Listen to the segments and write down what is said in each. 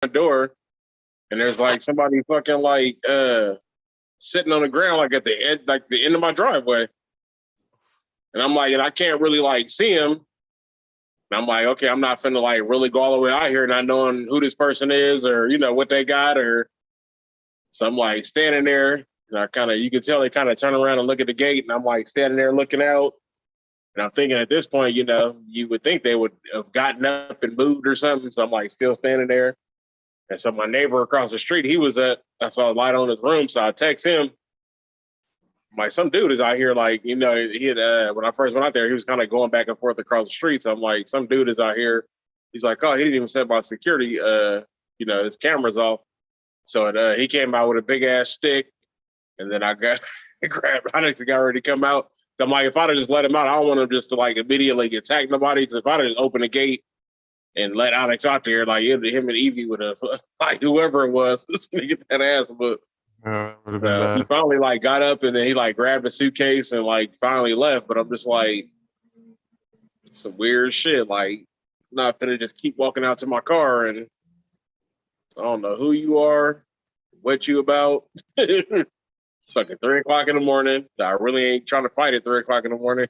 door, and there's like somebody fucking like sitting on the ground like at the end of my driveway. And I'm like, and I can't really like see him. And I'm like, okay, I'm not finna like really go all the way out here not knowing who this person is or what they got or. So I'm like standing there, and you can tell they kind of turn around and look at the gate, and I'm like standing there looking out. And I'm thinking at this point, you would think they would have gotten up and moved or something. So I'm like still standing there. And so my neighbor across the street, I saw a light on his room. So I text him. I'm like, some dude is out here, like, he had, when I first went out there, he was kind of going back and forth across the street. So I'm like, some dude is out here. He's like, oh, he didn't even set my security, his camera's off. So he came out with a big ass stick. And then I got grabbed. I think the guy ready to come out. So I'm like, if I'd have just let him out, I don't want him just to like immediately attack nobody. Because if I'd have just opened the gate and let Alex out there, like him and Evie would have, like whoever it was, to get that ass. But so he finally like got up and then he like grabbed a suitcase and like finally left. But I'm just like, some weird shit. Like, I'm not gonna just keep walking out to my car and I don't know who you are, what you about. It's fucking 3 o'clock in the morning. I really ain't trying to fight at 3 o'clock in the morning.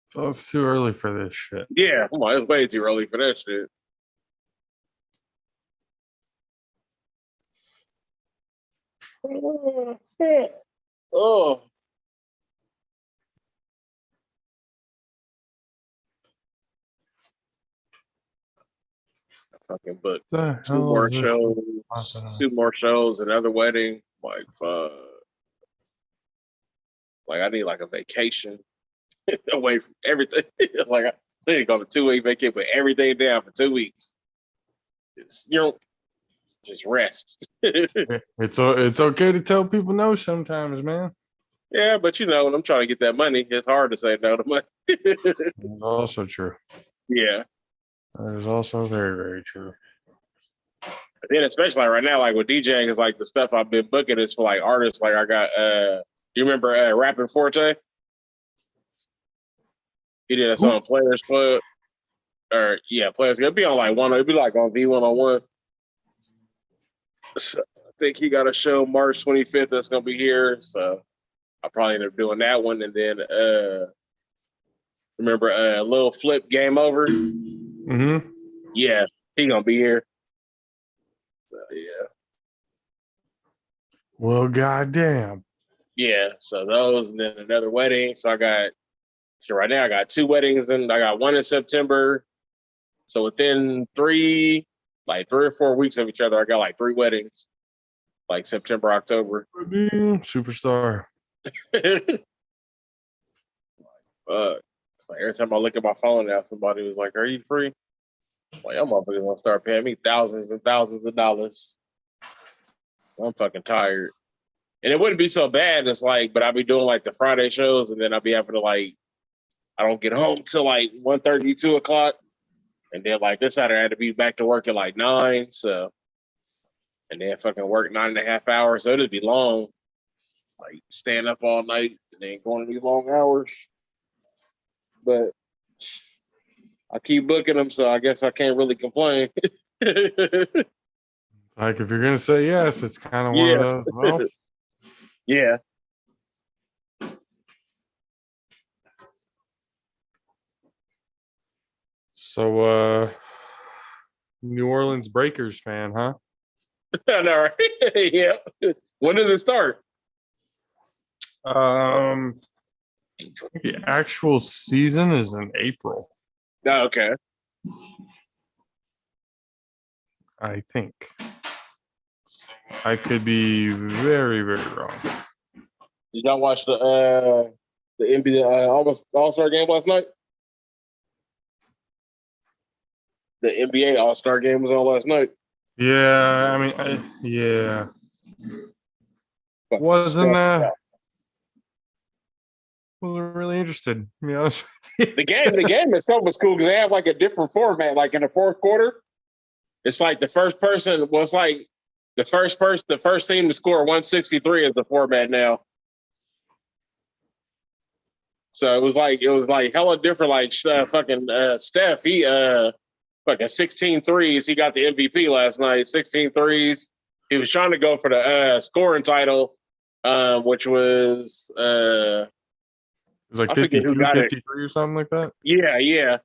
So it's too early for this shit. Yeah, come on, it's way too early for that shit. Oh. Fucking book. Two more shows, another wedding. Like, fuck. Like, I need like a vacation away from everything. Like, I need to go on a 2-week vacation, put everything down for 2 weeks. Just rest. It's okay to tell people no sometimes, man. Yeah, but when I'm trying to get that money, it's hard to say no to money. It's also true. Yeah. That is also very, very true. And then especially like right now, like with DJing, is like the stuff I've been booking is for like artists. Like I got do you remember Rapping Forte? He did a song on Players Club. Or yeah, Players Club. It'd be on like it'd be like on V101. So I think he got a show March 25th that's gonna be here. So I'll probably end up doing that one. And then remember Lil Flip Game Over? Mm-hmm. Yeah, he gonna be here. Yeah. Well, goddamn. Yeah, so those and then another wedding. So right now I got 2 weddings and I got one in September. So within 3 or 4 weeks of each other, I got like 3 weddings. Like September, October. Superstar. It's like every time I look at my phone now, somebody was like, "Are you free?" Like, I'm motherfuckers gonna start paying me thousands and thousands of dollars. I'm fucking tired. And it wouldn't be so bad. It's like, but I'll be doing like the Friday shows, and then I'll be having to like, I don't get home till like 1:30, 2 o'clock. And then like this Saturday I had to be back to work at like 9. So, and then fucking work 9.5 hours. So it'd be long. Like staying up all night and then going to these long hours. But I keep booking them, so I guess I can't really complain. Like if you're gonna say yes, it's kind of one of those. Well, yeah. So, New Orleans Breakers fan, huh? I know, right? Yeah. When does it start? The actual season is in April. Oh, okay. I think. I could be very, very wrong. Did y'all watch the NBA almost All-Star game last night? The NBA All-Star game was on last night. Yeah, I mean, yeah. Wasn't really interested, to be honest with you. The game itself was cool because they have like a different format. Like in the fourth quarter, it's like the first team to score 163 is the format now. So it was like hella different. Like fucking Steph, he fucking 16 threes. He got the MVP last night. 16 threes. He was trying to go for the scoring title, which was It was like I forget who 52, got it. 53 or something like that. Yeah.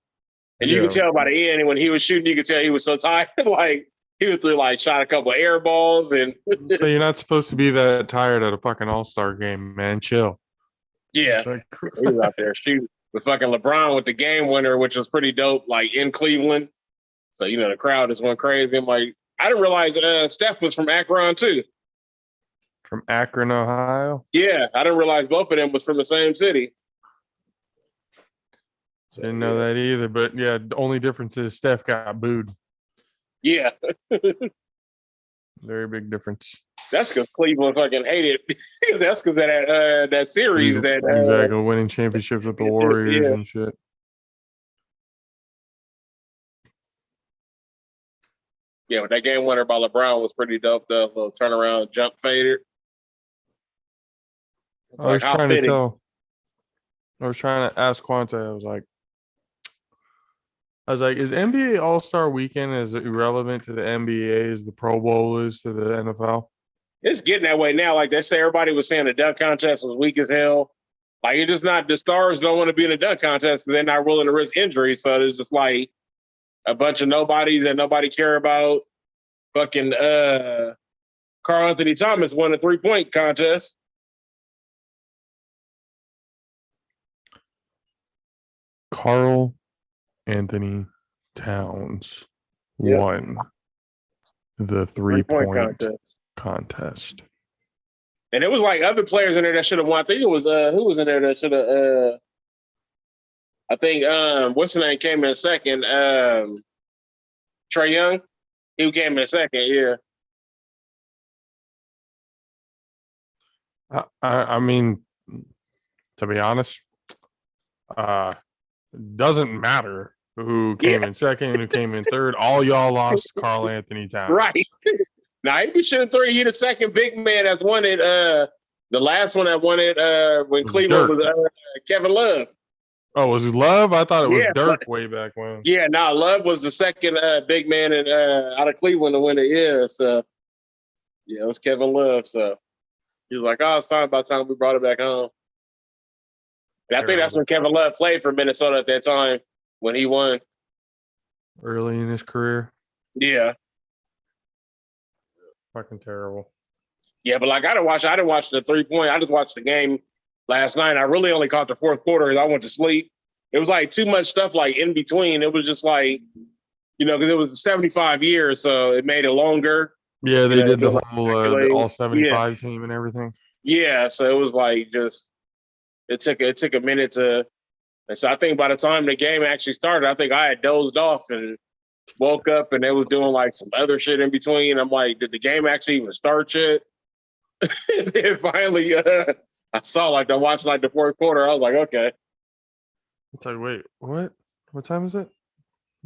And you could tell by the end, and when he was shooting, you could tell he was so tired. Like he was through, like shot a couple of air balls, and So you're not supposed to be that tired at a fucking All-Star game, man. Chill. yeah, Like, he was out there shooting with fucking LeBron with the game winner, which was pretty dope. Like in Cleveland, so the crowd just went crazy. I'm like, I didn't realize Steph was from Akron too. from Akron, Ohio. Yeah, I didn't realize both of them was from the same city. So, Didn't know that either. But yeah, the only difference is Steph got booed. Yeah. Very big difference. That's because Cleveland fucking hated. That's because of that series exactly winning championships with the Warriors and shit. Yeah, but that game winner by LeBron was pretty dope. The little turnaround jump fader. I was trying to ask Quante. I was like, is NBA All-Star Weekend as irrelevant to the NBA as the Pro Bowl is to the NFL? It's getting that way now. Like they say, everybody was saying the dunk contest was weak as hell. Like it's just not. The stars don't want to be in the dunk contest because they're not willing to risk injury. So there's just like a bunch of nobodies that nobody care about. Fucking Karl Anthony Thomas won a 3-point contest. Karl Anthony Towns won the 3-point contest. And it was like other players in there that should have won. I think it was who was in there that should have I think what's the name came in second? Trae Young. He came in second, yeah. I mean, to be honest, doesn't matter who came in second, who came in third. All y'all lost Karl Anthony Towns. Right. Now he be shooting three. He the second big man that's won it. The last one that won it when Cleveland was Kevin Love. Oh, was it Love? I thought it was Dirk way back when. Yeah, Love was the second big man out of Cleveland to win it. Yeah, so it was Kevin Love. So he was like, "Oh, it's about time we brought it back home." And I think that's when Kevin Love played for Minnesota at that time when he won. Early in his career. Yeah. Fucking terrible. Yeah, but like I didn't watch the 3-point. I just watched the game last night. I really only caught the fourth quarter because I went to sleep. It was like too much stuff like in between. It was just like, because it was 75 years, so it made it longer. Yeah, they did the whole the all 75 team and everything. Yeah, so it was like just it took a minute to. And so I think by the time the game actually started, I think I had dozed off and woke up and they was doing like some other shit in between. I'm like, did the game actually even start yet? And then finally, I saw I watched the fourth quarter. I was like, okay. It's like, wait, what? What time is it?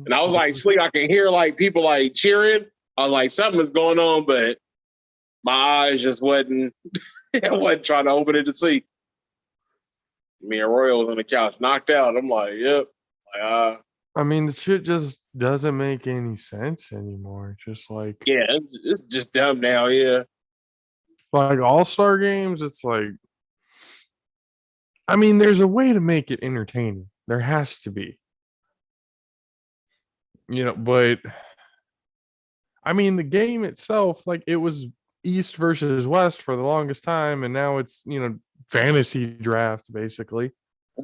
And I was like, sleep. I can hear people cheering. I was like, something is going on, but my eyes just wasn't. I wasn't trying to open it to see. Me and Royal was on the couch, knocked out. I'm like, yep. I mean, the shit just doesn't make any sense anymore. Just like, yeah, it's just dumb now. Yeah, like All-Star games, it's like, I mean, there's a way to make it entertaining. There has to be, but I mean, the game itself, like it was East versus West for the longest time, and now it's fantasy draft basically.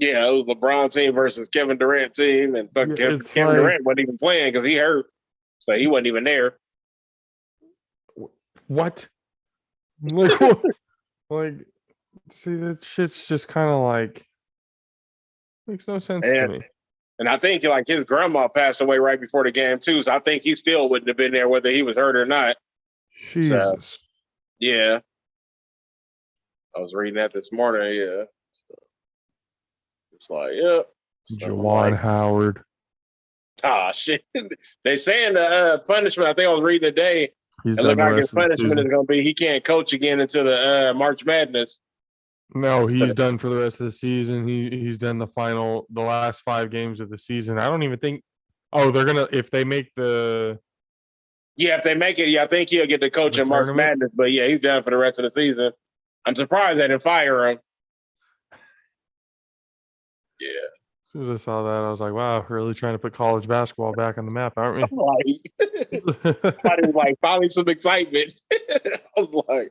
Yeah, it was LeBron team versus Kevin Durant team, and Kevin Durant wasn't even playing because he hurt, so he wasn't even there. What? Like, what? Like, see, that shit's just kind of like makes no sense to me. And I think his grandma passed away right before the game too, so I think he still wouldn't have been there whether he was hurt or not. Jesus. So, yeah. I was reading that this morning. Yeah. It's like, yep. Juwan Howard. Shit. They saying the punishment, I think I was reading today. It looked like his punishment is going to be he can't coach again until the March Madness. No, he's done for the rest of the season. He's done the last 5 games of the season. I don't even think Oh, they're gonna if they make the Yeah, if they make it, yeah, I think he'll get to coach in March tournament. Madness. But yeah, he's done for the rest of the season. I'm surprised they didn't fire him. Yeah, As soon as I saw that, I was like, "Wow, really trying to put college basketball back on the map, aren't I'm like, we?" somebody was like, finally some excitement. I was like,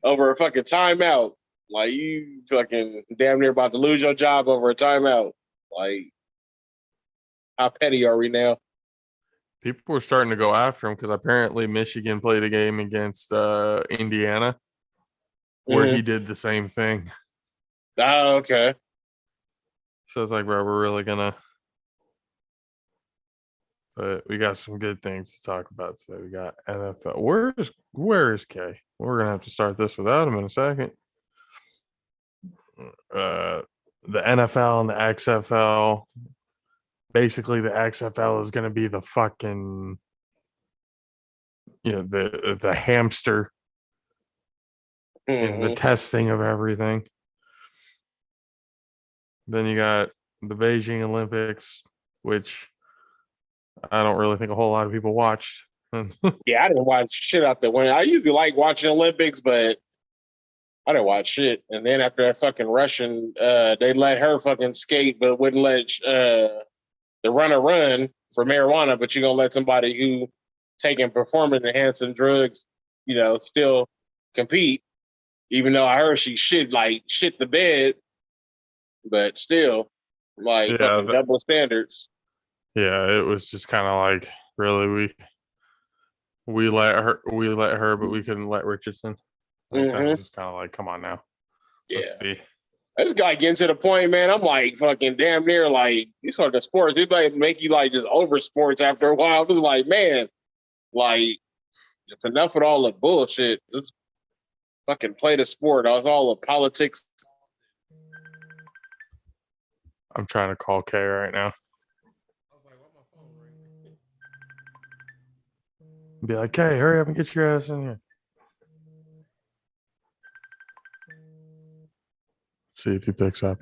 over a fucking timeout. Like you fucking damn near about to lose your job over a timeout. Like, how petty are we now? People were starting to go after him because apparently Michigan played a game against Indiana where he did the same thing. Oh, okay. So it's like, bro, we're really gonna. But we got some good things to talk about today. We got NFL. Where is K? We're gonna have to start this without him in a second. The NFL and the XFL. Basically, the XFL is gonna be the fucking the hamster in the testing of everything. Then you got the Beijing Olympics, which I don't really think a whole lot of people watched. Yeah, I didn't watch shit out there. When I usually like watching Olympics, but I didn't watch shit. And then after that fucking Russian, they let her fucking skate, but wouldn't let the runner run for marijuana. But you're gonna let somebody who taking performance enhancing drugs, still compete. Even though I heard she shit the bed, but still, like yeah, fucking double standards. yeah, it was just kind of like really we let her, but we couldn't let Richardson. Like that was just kind of like, come on now, let's Yeah. be. This guy getting to the point, man. I'm like fucking damn near like these sort of sports. They might make you like just over sports after a while. I'm just like, man, like it's enough with all the bullshit. Let's fucking play the sport. I was all the politics. I'm trying to call K right now. Be like, K, hurry up and get your ass in here. Let's see if he picks up.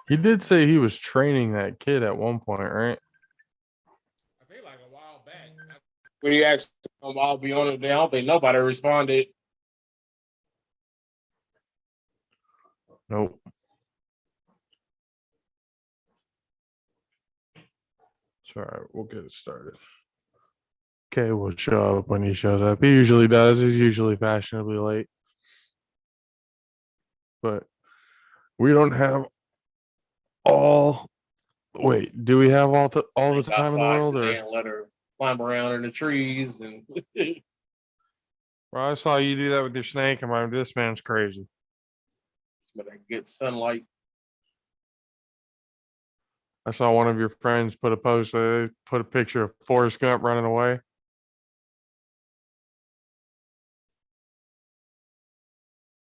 He did say he was training that kid at one point, right? I think like a while back. When you asked him, I'll be on it. I don't think nobody responded. Nope. It's all right. We'll get it started. K will show up when he shows up. He usually does. He's usually fashionably late. But we don't have all. Wait, do we have all the time in the world? Or And let her climb around in the trees and well, I saw you do that with your snake. I'm like, this man's crazy. some of that good sunlight. I saw one of your friends put a post. They put a picture of Forrest Gump running away.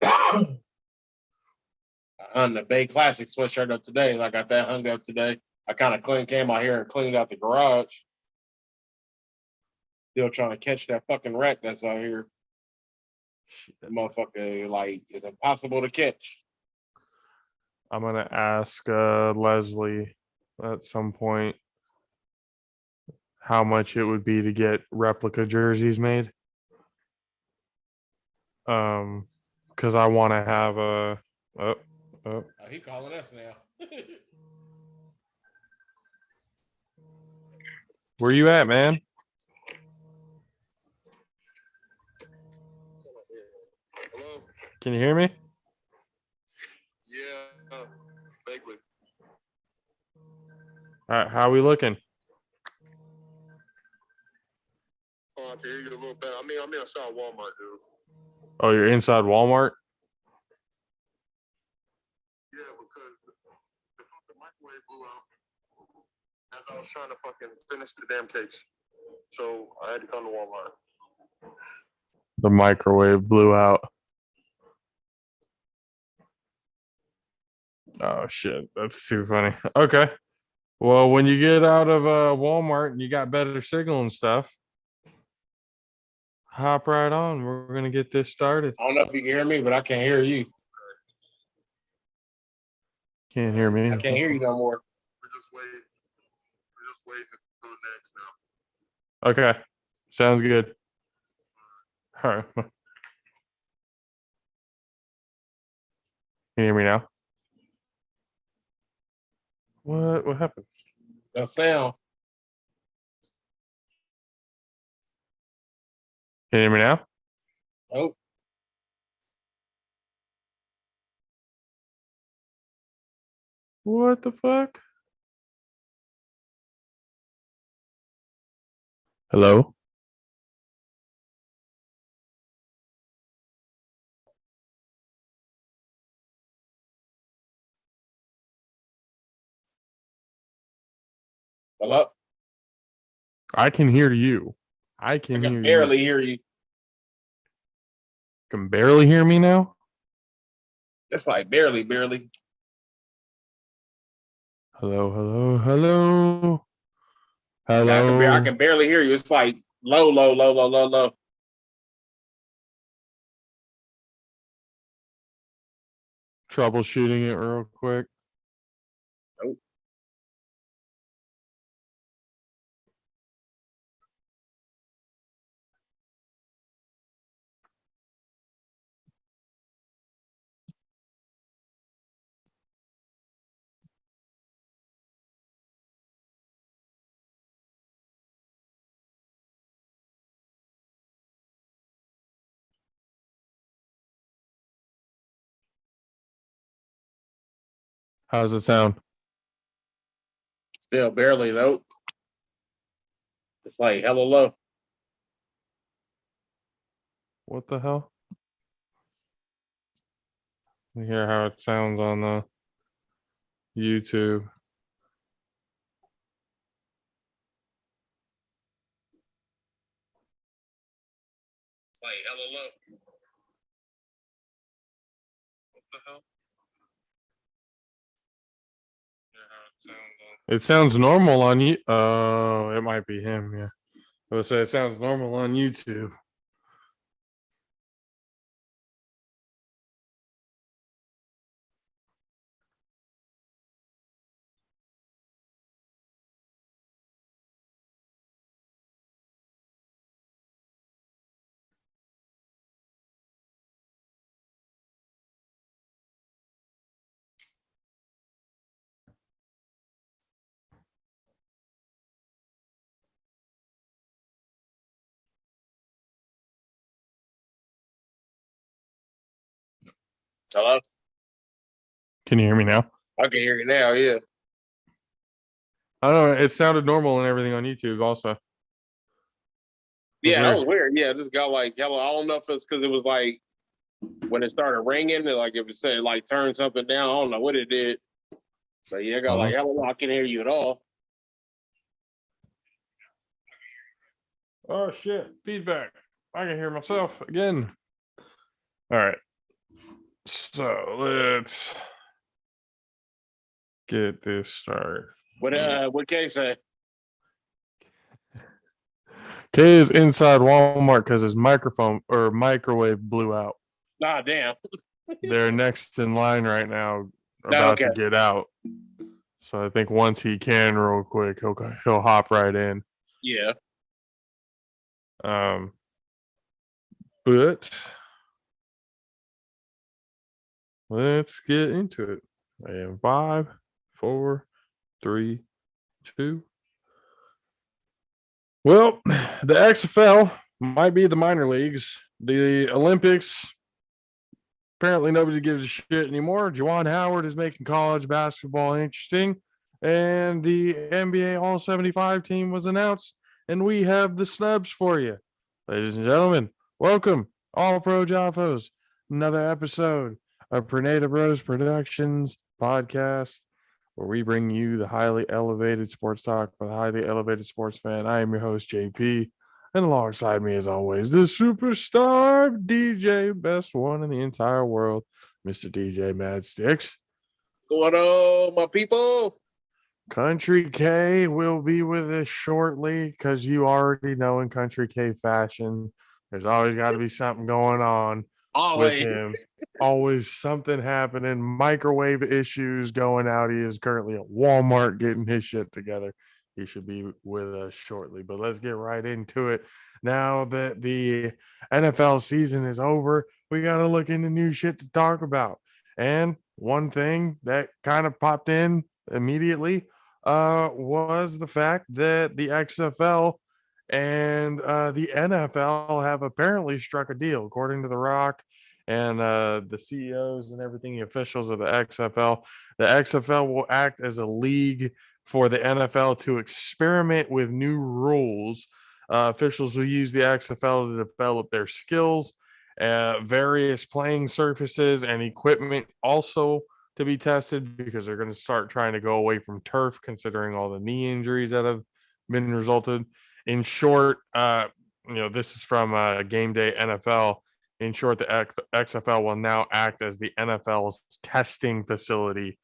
I hung the Bay Classic sweatshirt up today. I got that hung up today. I kind of came out here and cleaned out the garage. Still trying to catch that fucking rat that's out here. That motherfucker, like, is impossible to catch. I'm gonna ask Leslie at some point how much it would be to get replica jerseys made. Because I want to have a. Oh, he calling us now. where you at, man? Hello? Can you hear me? Yeah, vaguely. How we looking? Oh, I can hear you a little better. I'm inside Walmart, dude. Oh, you're inside Walmart? Yeah, because the fucking microwave blew out as I was trying to fucking finish the damn cakes. So I had to come to Walmart. The microwave blew out. Oh shit, that's too funny. Okay. Well, when you get out of Walmart and you got better signal and stuff, hop right on. We're gonna get this started. I don't know if you can hear me, but I can't hear you. Can't hear me. I can't hear you no more. We're just waiting. We're just waiting to go next now. Okay. Sounds good. All right. Can you hear me now? What happened? No sound. Can you hear me now? Oh, What the fuck? Hello? hello. I can hear you. I I can can hear you. barely hear you. Can barely hear me now? It's like barely, barely. Hello, hello, hello. Yeah, Hello. I can barely hear you. It's like low, low, low, low, low, low. Troubleshooting it real quick. Nope. How's it sound? Still barely, nope. It's like hella low. What the hell? You hear how it sounds on the YouTube. It's like hella low. What the hell? It sounds normal on you. Oh, it might be him. Yeah. I would say it sounds normal on YouTube. Hello? Can you hear me now? I can hear you now, yeah. I don't know. It sounded normal and everything on YouTube also. Yeah, that Weird. was weird. Yeah, this got like hella. I don't know if it's because it was like when it started ringing, and like if it said like turn something down, I don't know what it did. But yeah, I got like hella. I can't hear you at all. Oh shit. Feedback. I can hear myself again. All right. So let's get this started. What Kay say? Kay is inside Walmart because his microphone or microwave blew out. Nah, damn. They're next in line right now, No, about okay. to get out. So I think once he can, real quick, he'll hop right in. Yeah. But let's get into it. And 5, 4, 3, 2. Well, the XFL might be the minor leagues. The Olympics, apparently nobody gives a shit anymore. Juwan Howard is making college basketball interesting. And the NBA All 75 team was announced. And we have the snubs for you. Ladies and gentlemen, welcome, All Pro JAFFOs. Another episode of Pernada Bros Productions podcast, where we bring you the highly elevated sports talk for the highly elevated sports fan. I am your host, JP. And alongside me, as always, the superstar DJ, best one in the entire world, Mr. DJ Mad Sticks. Going on, my people? Country K will be with us shortly because you already know in Country K fashion, there's always got to be something going on with Always. him. Always something happening. Microwave issues going out. He is currently at Walmart getting his shit together. He should be with us shortly. But let's get right into it. Now that the NFL season is over, we got to look into new shit to talk about. And one thing that kind of popped in immediately was the fact that the XFL and the NFL have apparently struck a deal, according to The Rock and the CEOs and everything, the officials of the XFL. The XFL will act as a league for the NFL to experiment with new rules. Officials will use the XFL to develop their skills, various playing surfaces and equipment also to be tested because they're going to start trying to go away from turf, considering all the knee injuries that have been resulted. In short, this is from Game Day NFL. In short, the XFL will now act as the NFL's testing facility,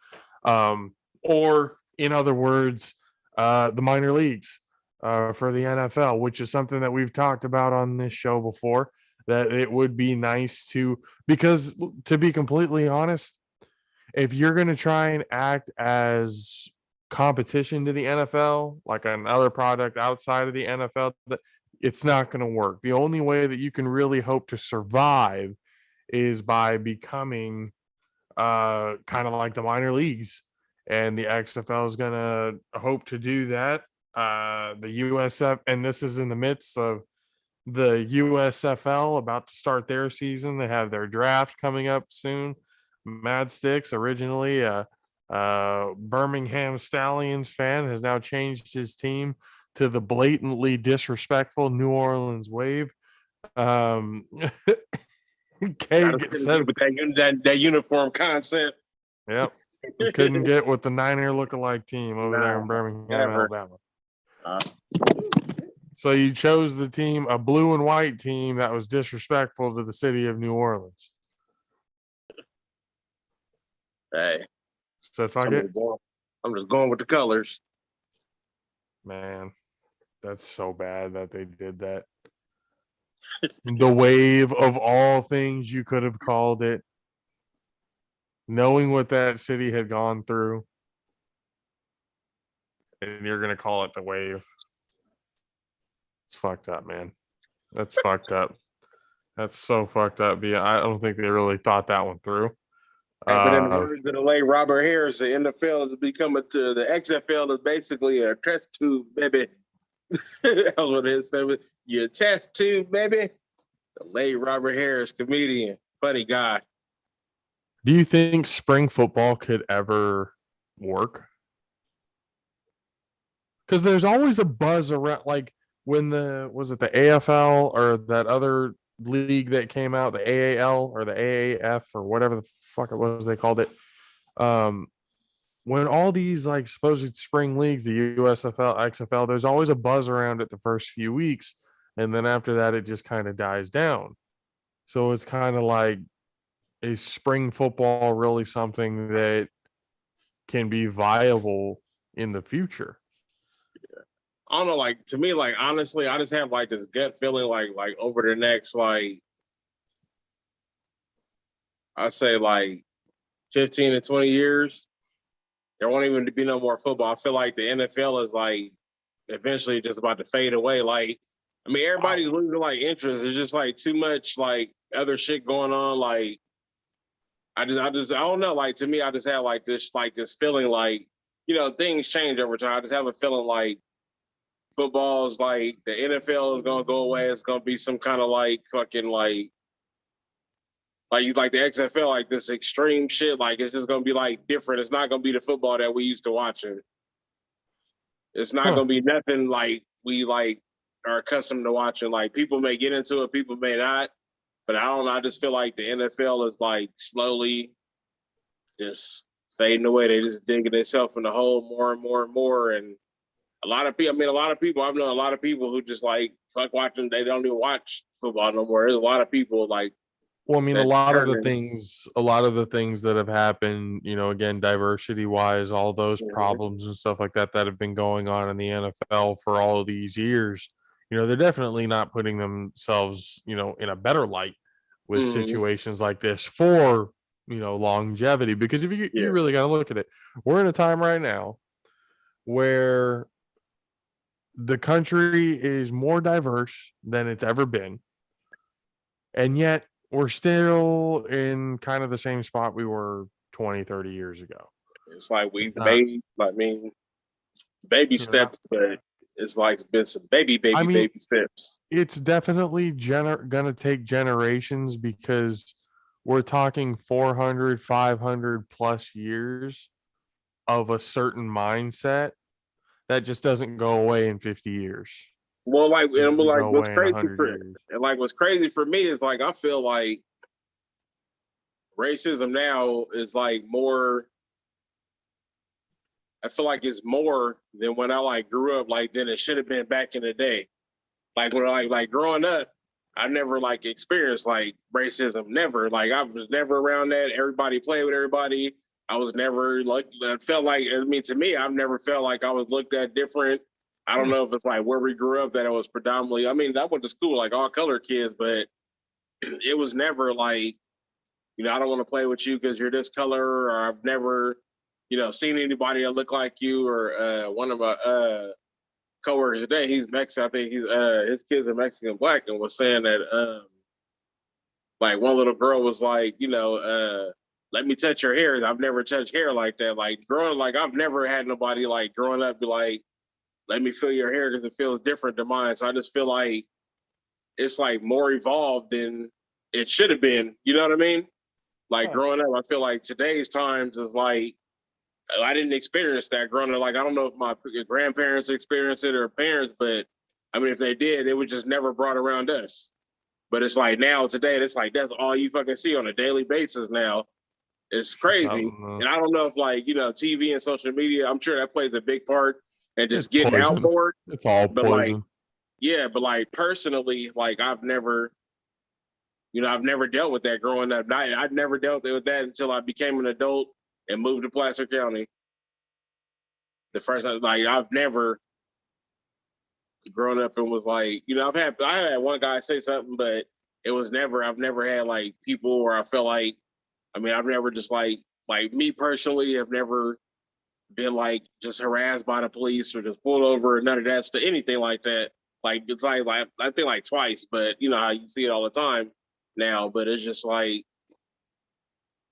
or in other words, the minor leagues for the NFL, which is something that we've talked about on this show before. That it would be nice to, because to be completely honest, if you're going to try and act as competition to the NFL, like another product outside of the NFL, it's not going to work. The only way that you can really hope to survive is by becoming kind of like the minor leagues. And the XFL is going to hope to do that. The USF, and this is in the midst of the USFL about to start their season. They have their draft coming up soon. Mad Sticks, originally a Birmingham Stallions fan, has now changed his team to the blatantly disrespectful New Orleans Wave. K said, With that uniform concept. Yep. Couldn't get with the Niner lookalike team over there in Birmingham, Alabama. So you chose the team, a blue and white team that was disrespectful to the city of New Orleans. Hey, So fuck it. I'm just going with the colors. Man, that's so bad that they did that. The wave of all things you could have called it. Knowing what that city had gone through. And you're going to call it the wave. It's fucked up, man. That's fucked up. That's so fucked up. I don't think they really thought that one through. But in the words of the late Robert Harris, the NFL is becoming to the XFL is basically a test tube, baby. That was what his favorite. Your test tube, baby. The late Robert Harris, comedian, funny guy. Do you think spring football could ever work? Because there's always a buzz around, like when the AFL or that other league that came out, the AAL or the AAF or whatever the fuck it was they called it. When all these like supposed spring leagues, the USFL, XFL, there's always a buzz around it the first few weeks, and then after that it just kind of dies down. So it's kind of like, is spring football really something that can be viable in the future? I don't know, like to me, like honestly, I just have like this gut feeling like over the next like I'd say like 15 to 20 years, there won't even be no more football. I feel like the NFL is like eventually just about to fade away. Like, I mean, everybody's losing like interest. There's just like too much like other shit going on. Like, I don't know. Like to me, I just have like this feeling like, things change over time. I just have a feeling like football's like the NFL is gonna go away. It's gonna be some kind of like fucking like the XFL, like this extreme shit. Like it's just gonna be like different. It's not gonna be the football that we used to watching. It's not gonna be nothing like we like are accustomed to watching. Like people may get into it, people may not. But I don't know. I just feel like the NFL is like slowly just fading away. They just digging themselves in the hole more and more and more. And I've known a lot of people who just like fuck watching. They don't even watch football no more. There's a lot of people like Well, I mean, a that lot of the determine. things that have happened, again, diversity wise, all those Mhm. problems and stuff like that that have been going on in the NFL for all of these years, they're definitely not putting themselves, in a better light with Mhm. situations like this for, longevity. Because if you Yeah. really got to look at it, we're in a time right now where the country is more diverse than it's ever been. And yet we're still in kind of the same spot we were 20, 30 years ago. It's like It's we've not, made, I mean, baby not, steps, but it's like it's been some baby, I baby, mean, baby steps. it's definitely going to take generations because we're talking 400, 500 plus years of a certain mindset that just doesn't go away in 50 years. Well, like, It and doesn't like, go what's away in crazy 100 for, years. and like, what's crazy for me is like, I feel like racism now is like more. I feel like it's more than when I like grew up, like than it should have been back in the day. Like when I like growing up, I never like experienced like racism. Never. Like I was never around that. Everybody played with everybody. I was never like I felt like I mean to me, I've never felt like I was looked at different. I don't know if it's like where we grew up that it was predominantly. I mean, I went to school like all color kids, but it was never like, I don't want to play with you because you're this color, or I've never, seen anybody that look like you, or one of my coworkers today, he's Mexican. I think his kids are Mexican black, and was saying that like one little girl was like, let me touch your hair. I've never touched hair like that. Like growing, like I've never had nobody like growing up be like, let me feel your hair because it feels different than mine. So I just feel like it's like more evolved than it should have been. You know what I mean? Like Huh. growing up, I feel like today's times is like I didn't experience that growing up. Like I don't know if my grandparents experienced it or parents, but I mean, if they did, it was just never brought around us. But it's like now today, it's like that's all you fucking see on a daily basis now. It's crazy, Something, and I don't know if like TV and social media. I'm sure that plays a big part and it's just getting out poison. more. It's all But like, poison. yeah, but like personally, like I've never dealt with that growing up. I've never dealt with that until I became an adult and moved to Placer County. The first time, like I've never grown up and was like, I had one guy say something, but I've never had like people where I felt like, I mean, I've never just like me personally, have never been like just harassed by the police or just pulled over or none of that stuff, anything like that. Like it's like I think like twice, but you know how you see it all the time now. But it's just like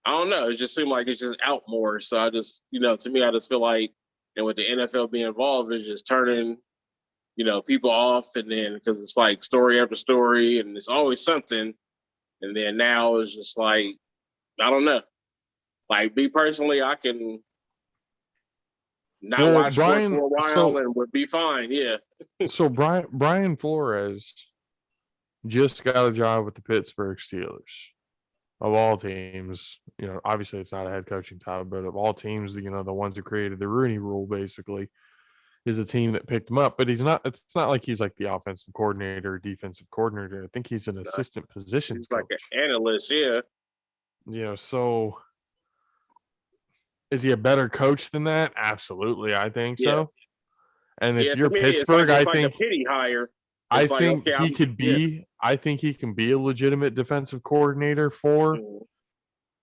I don't know. It just seemed like it's just out more. So I just to me, I just feel like, and with the NFL being involved, it's just turning people off, and then because it's like story after story, and it's always something, and then now it's just like I don't know. Like me personally, I can not Well, watch sports Brian, for a while so and would be fine. Yeah. Brian Flores just got a job with the Pittsburgh Steelers. Of all teams, obviously it's not a head coaching job, but of all teams, the ones who created the Rooney Rule basically is the team that picked him up. But he's not. It's not like he's like the offensive coordinator, or defensive coordinator. I think he's an assistant positions He's like coach. an analyst. Yeah. So is he a better coach than that? Absolutely, I think Yeah. so. And if Yeah. To you're me, Pittsburgh, it's like a pity hire. I It's like, think okay, he could yeah. be. I think he can be a legitimate defensive coordinator for Mhm.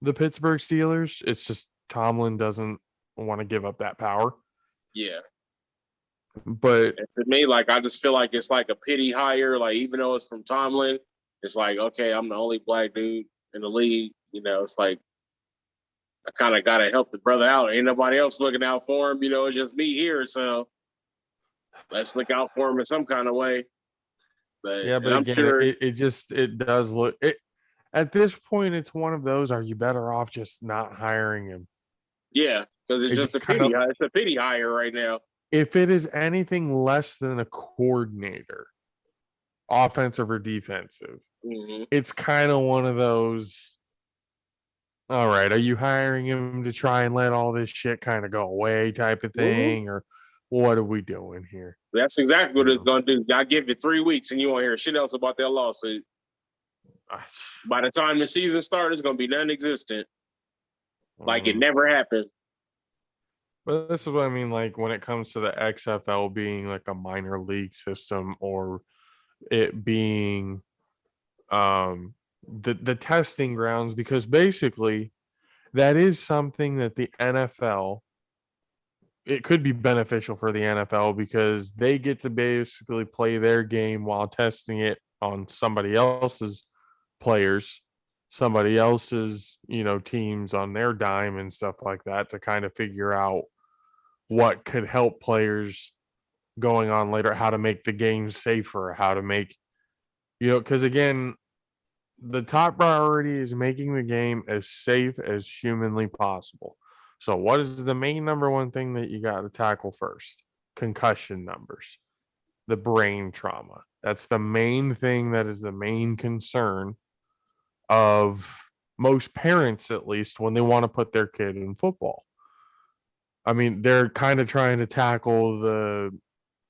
the Pittsburgh Steelers. It's just Tomlin doesn't want to give up that power. Yeah. But And to me, like, I just feel like it's like a pity hire. Like, even though it's from Tomlin, it's like, okay, I'm the only black dude in the league. It's like, I kind of got to help the brother out. Ain't nobody else looking out for him. It's just me here. So let's look out for him in some kind of way. yeah, And but I'm again, sure, it does look it at this point. It's one of those. Are you better off just not hiring him? yeah, because it's It just just a kind pity. of, It's a pity hire right now. if it is anything less than a coordinator, offensive or defensive, Mm-hmm. it's kind of one of those. All right, are you hiring him to try and let all this shit kind of go away type of Mm-hmm. thing, or what are we doing here? That's exactly what it's going to do. I give you 3 weeks and you won't hear shit else about that lawsuit. By the time the season starts, it's gonna be non-existent. Like it Mhm. never happened. But this is what I mean, like when it comes to the XFL being like a minor league system, or it being the testing grounds, because basically that is something that the NFL, it could be beneficial for the NFL because they get to basically play their game while testing it on somebody else's players, somebody else's, teams on their dime and stuff like that, to kind of figure out what could help players going on later, how to make the game safer, how to make, because again, the top priority is making the game as safe as humanly possible. So, what is the main number one thing that you got to tackle first? Concussion numbers, the brain trauma. That's the main thing, that is the main concern of most parents, at least when they want to put their kid in football. I mean, they're kind of trying to tackle the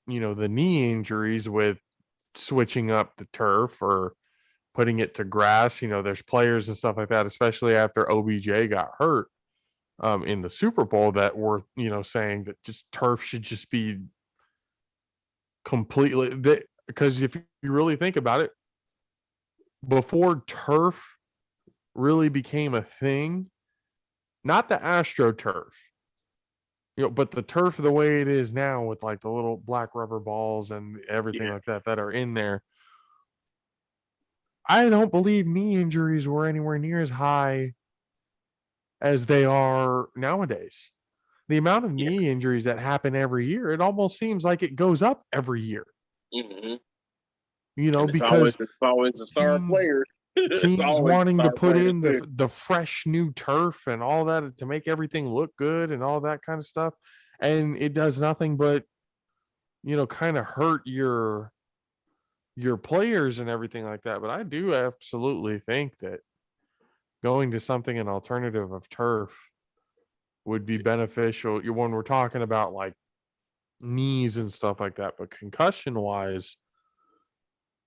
knee injuries with switching up the turf or putting it to grass. There's players and stuff like that, especially after OBJ got hurt in the Super Bowl, that were, saying that just turf should just be completely, because if you really think about it, before turf really became a thing, not the AstroTurf, but the turf the way it is now, with like the little black rubber balls and everything Yeah. like that are in there, I don't believe knee injuries were anywhere near as high as they are nowadays. The amount of Yeah. knee injuries that happen every year, it almost seems like it goes up every year. Mm-hmm. And Because it's always the star teams player. It's teams always the wanting to star put player in too. the fresh new turf and all that to make everything look good and all that kind of stuff, and it does nothing but kind of hurt your players and everything like that. But I do absolutely think that going to something, an alternative of turf, would be beneficial when we're talking about like knees and stuff like that. But concussion wise,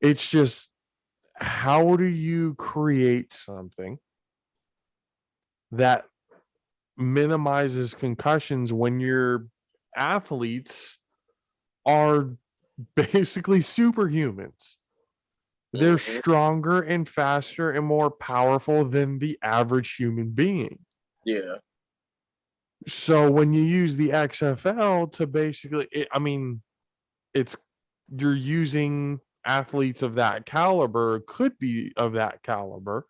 it's just, how do you create something that minimizes concussions when your athletes are basically superhumans? They're Mm-hmm. stronger and faster and more powerful than the average human being. Yeah. So when you use the XFL to basically, it's, you're using athletes of that caliber, could be of that caliber,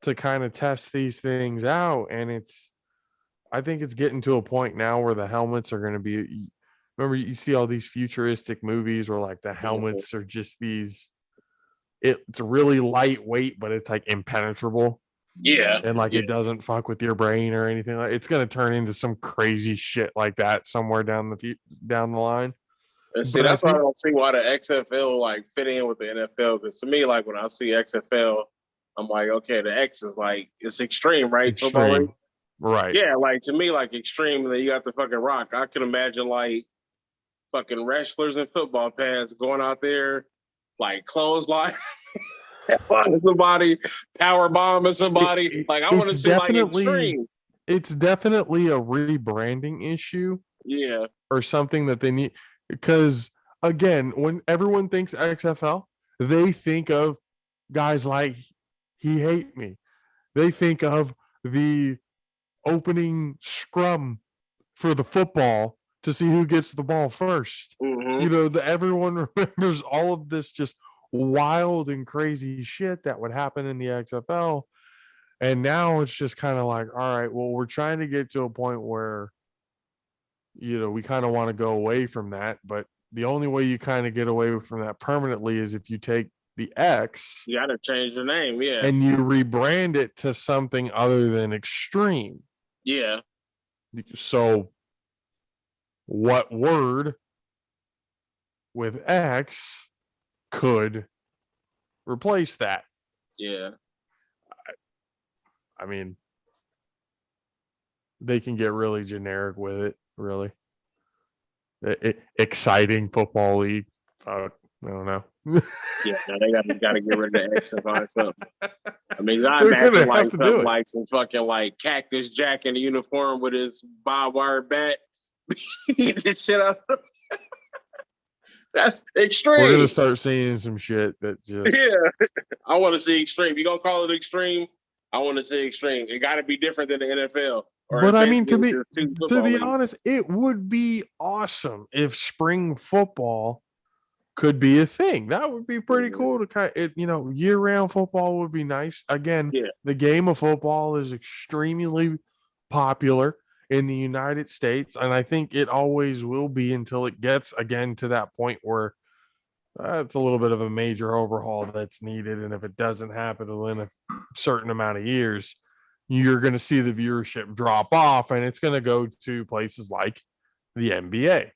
to kind of test these things out. And I think it's getting to a point now where the helmets are going to be, remember, you see all these futuristic movies where like the Mm-hmm. helmets are just these, it's really lightweight, but it's like impenetrable. Yeah. And like Yeah. it doesn't fuck with your brain or anything. Like, it's going to turn into some crazy shit like that somewhere down the line. And see, But I that's why I think don't see why the XFL like fit in with the NFL. Because to me, like when I see XFL, I'm like, okay, the X is like it's extreme, right? Football league. extreme, right? Yeah, like to me, like extreme. And then you got the fucking Rock. I can imagine like fucking wrestlers in football pads going out there, like clothesline somebody, power bombing somebody. Like I want to It's see like definitely, extreme. it's definitely a rebranding issue, Yeah. or something that they need. Because again, when everyone thinks XFL, they think of guys like He Hate Me. They think of the opening scrum for the football to see who gets the ball first. Mm-hmm. Everyone remembers all of this just wild and crazy shit that would happen in the XFL. And now it's just kind of like, all right, well, we're trying to get to a point where, we kind of want to go away from that. But the only way you kind of get away from that permanently is if you take the X You got to change the name. Yeah. and you rebrand it to something other than extreme. Yeah. So, what word with X could replace that? Yeah. I mean, they can get really generic with it, really. Exciting football league. I don't know. Yeah, no, they got to get rid of the X and find something. I mean, I They're imagine gonna like have to do something it. like some fucking like Cactus Jack in the uniform with his barbed wire bat. This shit out. That's We're gonna extreme. start seeing some shit that just Yeah, I want to see extreme. You gonna call it extreme? I want to see extreme. It got to be different than the NFL, or But it I mean, basically is just two to football be leagues. honest, it would be awesome if spring football could be a thing. That would be pretty cool to kind of, year-round football would be nice. Again, Yeah. the game of football is extremely popular in the United States, and I think it always will be until it gets again to that point where it's a little bit of a major overhaul that's needed. And if it doesn't happen within a certain amount of years, you're going to see the viewership drop off, and it's going to go to places like the NBA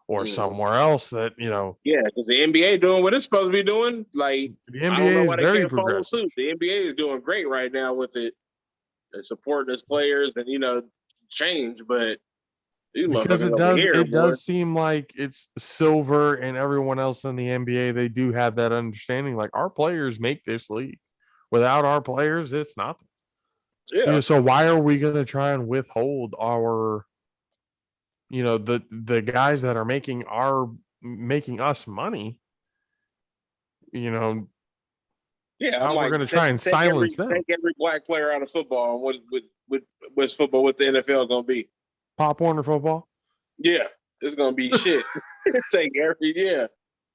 or somewhere else that, Yeah, because the NBA doing what it's supposed to be doing. Like, the I don't know NBA is why they very can't follow progressive. suit. The NBA is doing great right now with it, and supporting its players and change. But these Because motherfuckers over here, it boy. does seem like it's Silver and everyone else in the NBA. They do have that understanding. Like, our players make this league. Without our players, it's nothing. Yeah, So why are we going to try and withhold our, the guys that are making us money? yeah. I'm How we're like, going to try and silence them? take every black player out of football, and what's football? What the NFL gonna be? Pop Warner football. Yeah, it's gonna be shit. Take every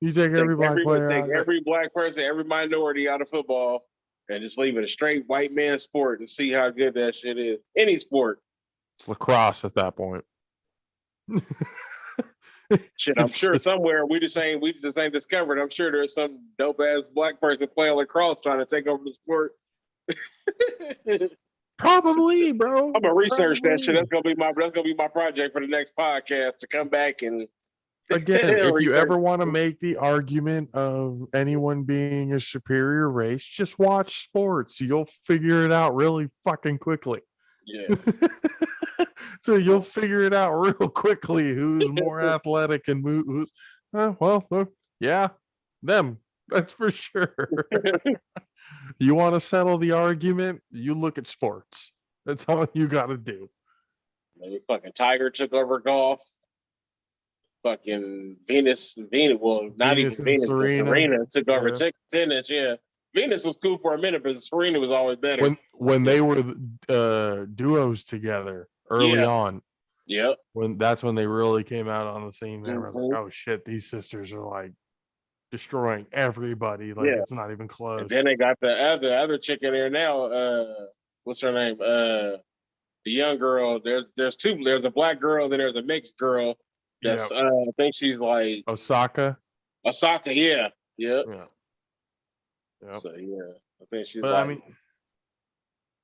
You take every black player take out. every black person, every minority out of football, and just leave it a straight white man sport and see how good that shit is. Any sport. It's lacrosse at that point. Shit, I'm sure somewhere we just ain't discovered. I'm sure there's some dope ass black person playing lacrosse trying to take over the sport. Probably, bro. I'm gonna research that shit. That's gonna be my project for the next podcast to come back and Again, if you research. ever want to make the argument of anyone being a superior race, just watch sports. You'll figure it out really fucking quickly. Yeah. So you'll figure it out real quickly who's more athletic and who's yeah, them. That's for sure. You want to settle the argument? You look at sports. That's all you got to do. Maybe fucking Tiger took over golf. Fucking Venus. Well, not Venus even and Venus, but Serena took over Yeah. tennis. Yeah, Venus was cool for a minute, but Serena was always better. When they were duos together early on. Yep. That's when they really came out on the scene. And I was like, oh shit, these sisters are like destroying everybody. Like, it's not even close. And then they got the other chick in there now. What's her name? The young girl. There's two. There's a black girl, then there's a mixed girl. That's I think she's like Osaka. Yeah. Yep. Yeah. So yeah, I think she's but like. I mean,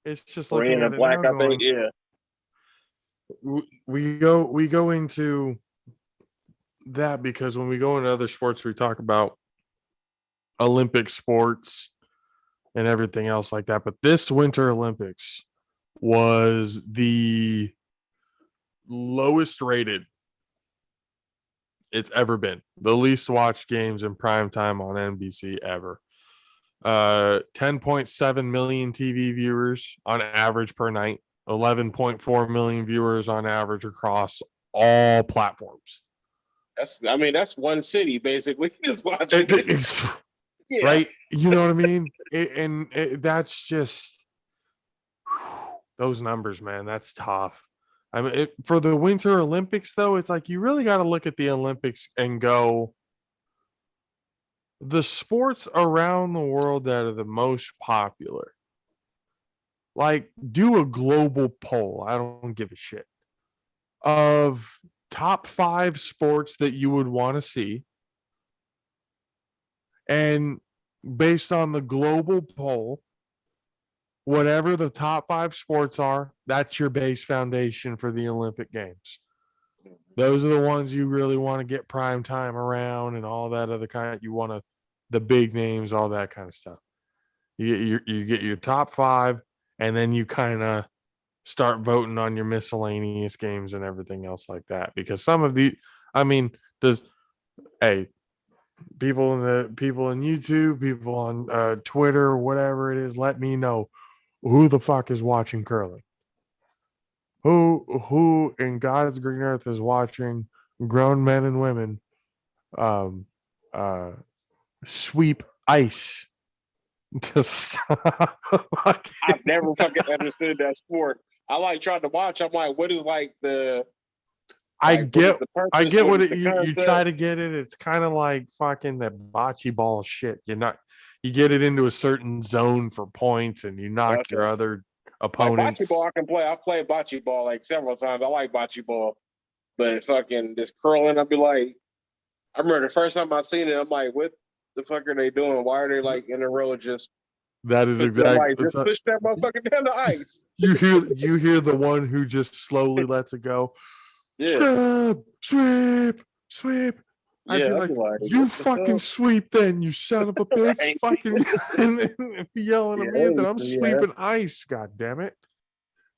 it's just looking at it black. now I think. Yeah. We go into that because when we go into other sports, we talk about Olympic sports and everything else like that. But this Winter Olympics was the lowest rated it's ever been. The least watched games in prime time on NBC ever. 10.7 million TV viewers on average per night. 11.4 million viewers on average across all platforms. That's one city basically just watching it. Right? You know what I mean? That's just those numbers, man. That's tough. I mean, for the Winter Olympics, though, it's like you really got to look at the Olympics and go, the sports around the world that are the most popular. Like, do a global poll. I don't give a shit. Of top 5 sports that you would want to see. And based on the global poll, whatever the top 5 sports are, that's your base foundation for the Olympic Games. Those are the ones you really want to get prime time around and all that other kind. You want the big names, all that kind of stuff. You get your top 5, and then you kind of start voting on your miscellaneous games and everything else like that. Because some of the, People in YouTube, people on Twitter, whatever it is, let me know who the fuck is watching curling. Who in God's green earth is watching grown men and women um uh sweep ice to stop I've never fucking understood that sport. I like trying to watch. I'm like, what is like the what is the I purpose? get What what is it the you try concept? to get it. It's kind of like fucking the bocce ball shit. You get it into a certain zone for points and you knock your Okay. other Like bocce ball, opponents. I can play. I've played bocce ball like several times. I like bocce ball, but fucking this curling, I'd be like, I remember the first time I seen it, I'm like, what the fuck are they doing? Why are they like in a row just That is I'm exact. like, just push that motherfucker down the ice. You hear the one who just slowly lets it go. Yeah. Sweep, sweep, sweep. I'd be Yeah. I'd like, be like, you what the fucking fuck? sweep then, you son of a bitch. Right. Fucking and then yelling at me that I'm Yeah. sweeping ice. God damn it.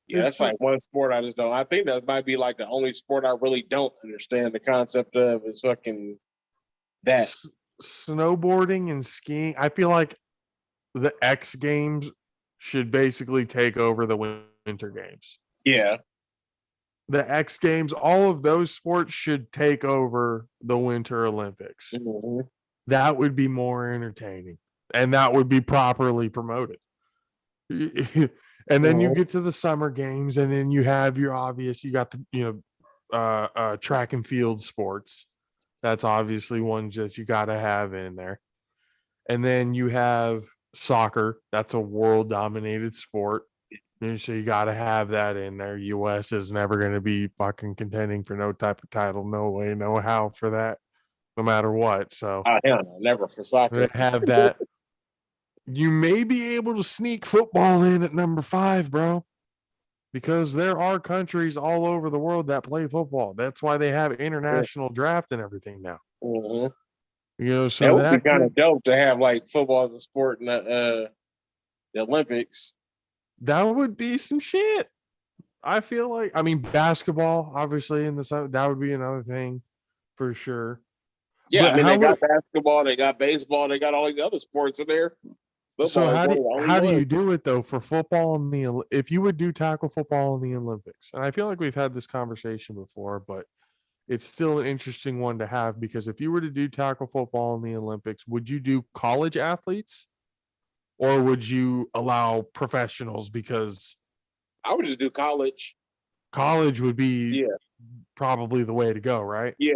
Yeah, It's that's like one sport I just don't. I think that might be like the only sport I really don't understand the concept of is fucking that. snowboarding and skiing. I feel like the X Games should basically take over the Winter Games. Yeah. The X Games, all of those sports should take over the Winter Olympics. Mm-hmm. That would be more entertaining and that would be properly promoted. And then you Mm-hmm. get to the summer games and then you have your obvious, you got the, track and field sports. That's obviously ones that you got to have in there. And then you have soccer. That's a world dominated sport. And so you got to have that in there. US is never going to be fucking contending for no type of title. No way, no how for that, no matter what. So Oh hell no, never for soccer. they have that. You may be able to sneak football in at number 5, bro, because there are countries all over the world that play football. That's why they have international draft and everything now. Mm-hmm. So That would be that kind of could dope to have like football as a sport in the Olympics. that would be some shit. I feel like, I mean, basketball, obviously, in the sun, that would be another thing for sure. Yeah, I But mean they how would got basketball, they got baseball, they got all these other sports in there. so Football is one of the only how do ones. you do it though for football in the if you would do tackle football in the Olympics? And I feel like we've had this conversation before, but it's still an interesting one to have because if you were to do tackle football in the Olympics, would you do college athletes or would you allow professionals because I would just do college. college would be Yeah, probably the way to go, right? yeah,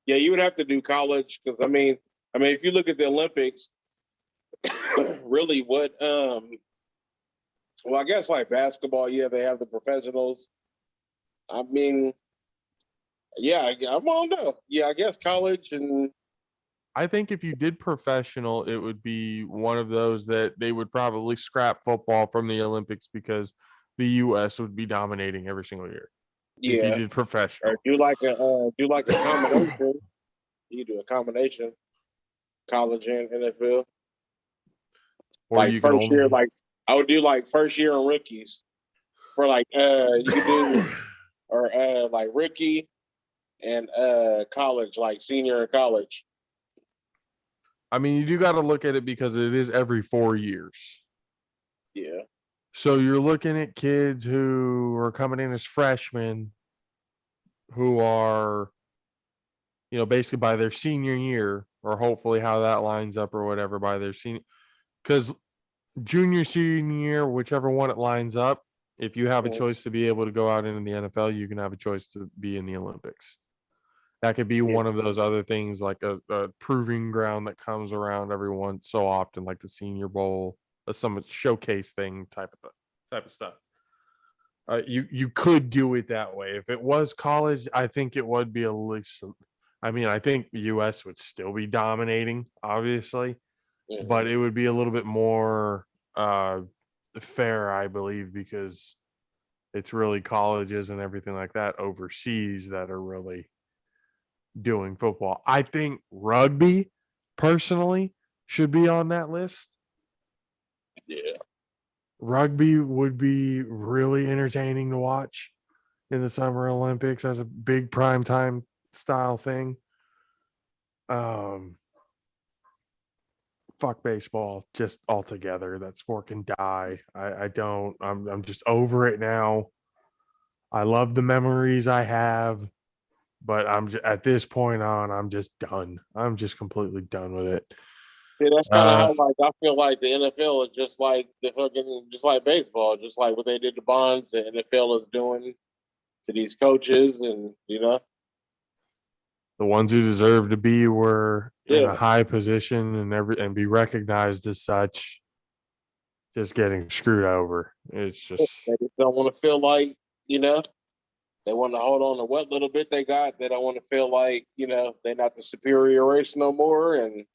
yeah. You would have to do college because I mean, if you look at the Olympics, really, what well, I guess like basketball, yeah, they have the professionals. I mean, yeah, I don't know. Yeah, I guess college and I think if you did professional, it would be one of those that they would probably scrap football from the Olympics because the US would be dominating every single year if you yeah, did or professional. do like a combination. You do a combination, college and NFL. Or Like you could first year, only like I would do like first year and rookies for like you could do or like rookie and college, like senior in college. I mean, you do got to look at it because it is every 4 years. Yeah. So you're looking at kids who are coming in as freshmen who are, basically by their senior year, or hopefully how that lines up or whatever by their senior. Because junior, senior year, whichever one it lines up, if you have a choice to be able to go out into the NFL, you can have a choice to be in the Olympics. That could be Yeah. one of those other things like a proving ground that comes around every once so often, like the Senior Bowl, some showcase thing type of stuff. You could do it that way. If it was college, I think it would be a least. I mean, I think the U.S. would still be dominating, obviously, but it would be a little bit more fair, I believe, because it's really colleges and everything like that overseas that are really doing football. I think rugby, personally, should be on that list. Yeah. Rugby would be really entertaining to watch in the Summer Olympics as a big prime time style thing. Um, fuck baseball just altogether. That sport can die. I don't. I'm just over it now. I love the memories I have, but at this point on, I'm just done. I'm just completely done with it. Yeah, that's kind of Uh, how like I feel like the NFL is just like the fucking just like baseball, just like what they did to Bonds. The NFL is doing to these coaches, and the ones who deserve to be were in a yeah, high position and be recognized as such, just getting screwed over. It's just they just don't want to feel like you know they want to hold on to what little bit they got. They don't want to feel like they're not the superior race no more, and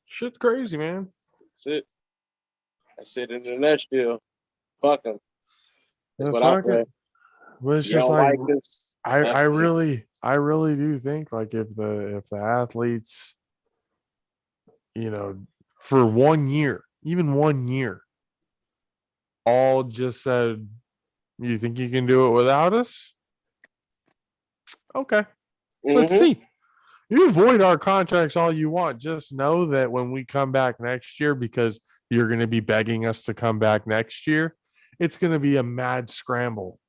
shit's crazy, man. that's it. That's it in the nutshell. Fuck them. That's It's what I fucking. say. Well, it's You just don't like like this? I really do think like if the athletes, you know, for 1 year, even 1 year, all just said, "You think you can do it without us?" Okay, let's Mm-hmm. see. You avoid our contracts all you want. Just know that when we come back next year, because you're going to be begging us to come back next year, it's going to be a mad scramble.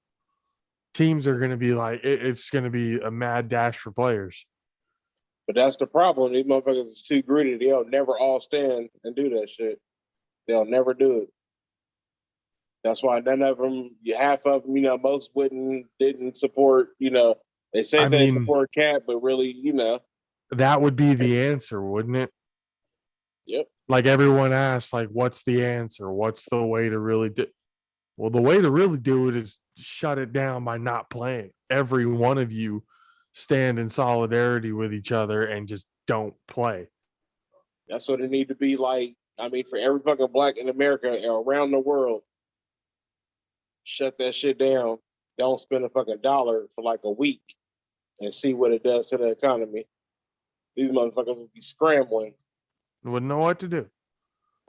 Teams are going to be like, it's going to be a mad dash for players. But that's the problem. These motherfuckers is too greedy. They'll never all stand and do that shit. They'll never do it. That's why none of them, half of them, most didn't support, they say I they mean, support Cap, but really, that would be the answer, wouldn't it? yep. Like everyone asks, like, what's the answer? What's the way to really do? Well, the way to really do it is shut it down by not playing. Every one of you stand in solidarity with each other and just don't play. That's what it need to be like. I mean, for every fucking black in America and around the world, shut that shit down. Don't spend a fucking dollar for like a week and see what it does to the economy. These motherfuckers will be scrambling. Wouldn't know what to do.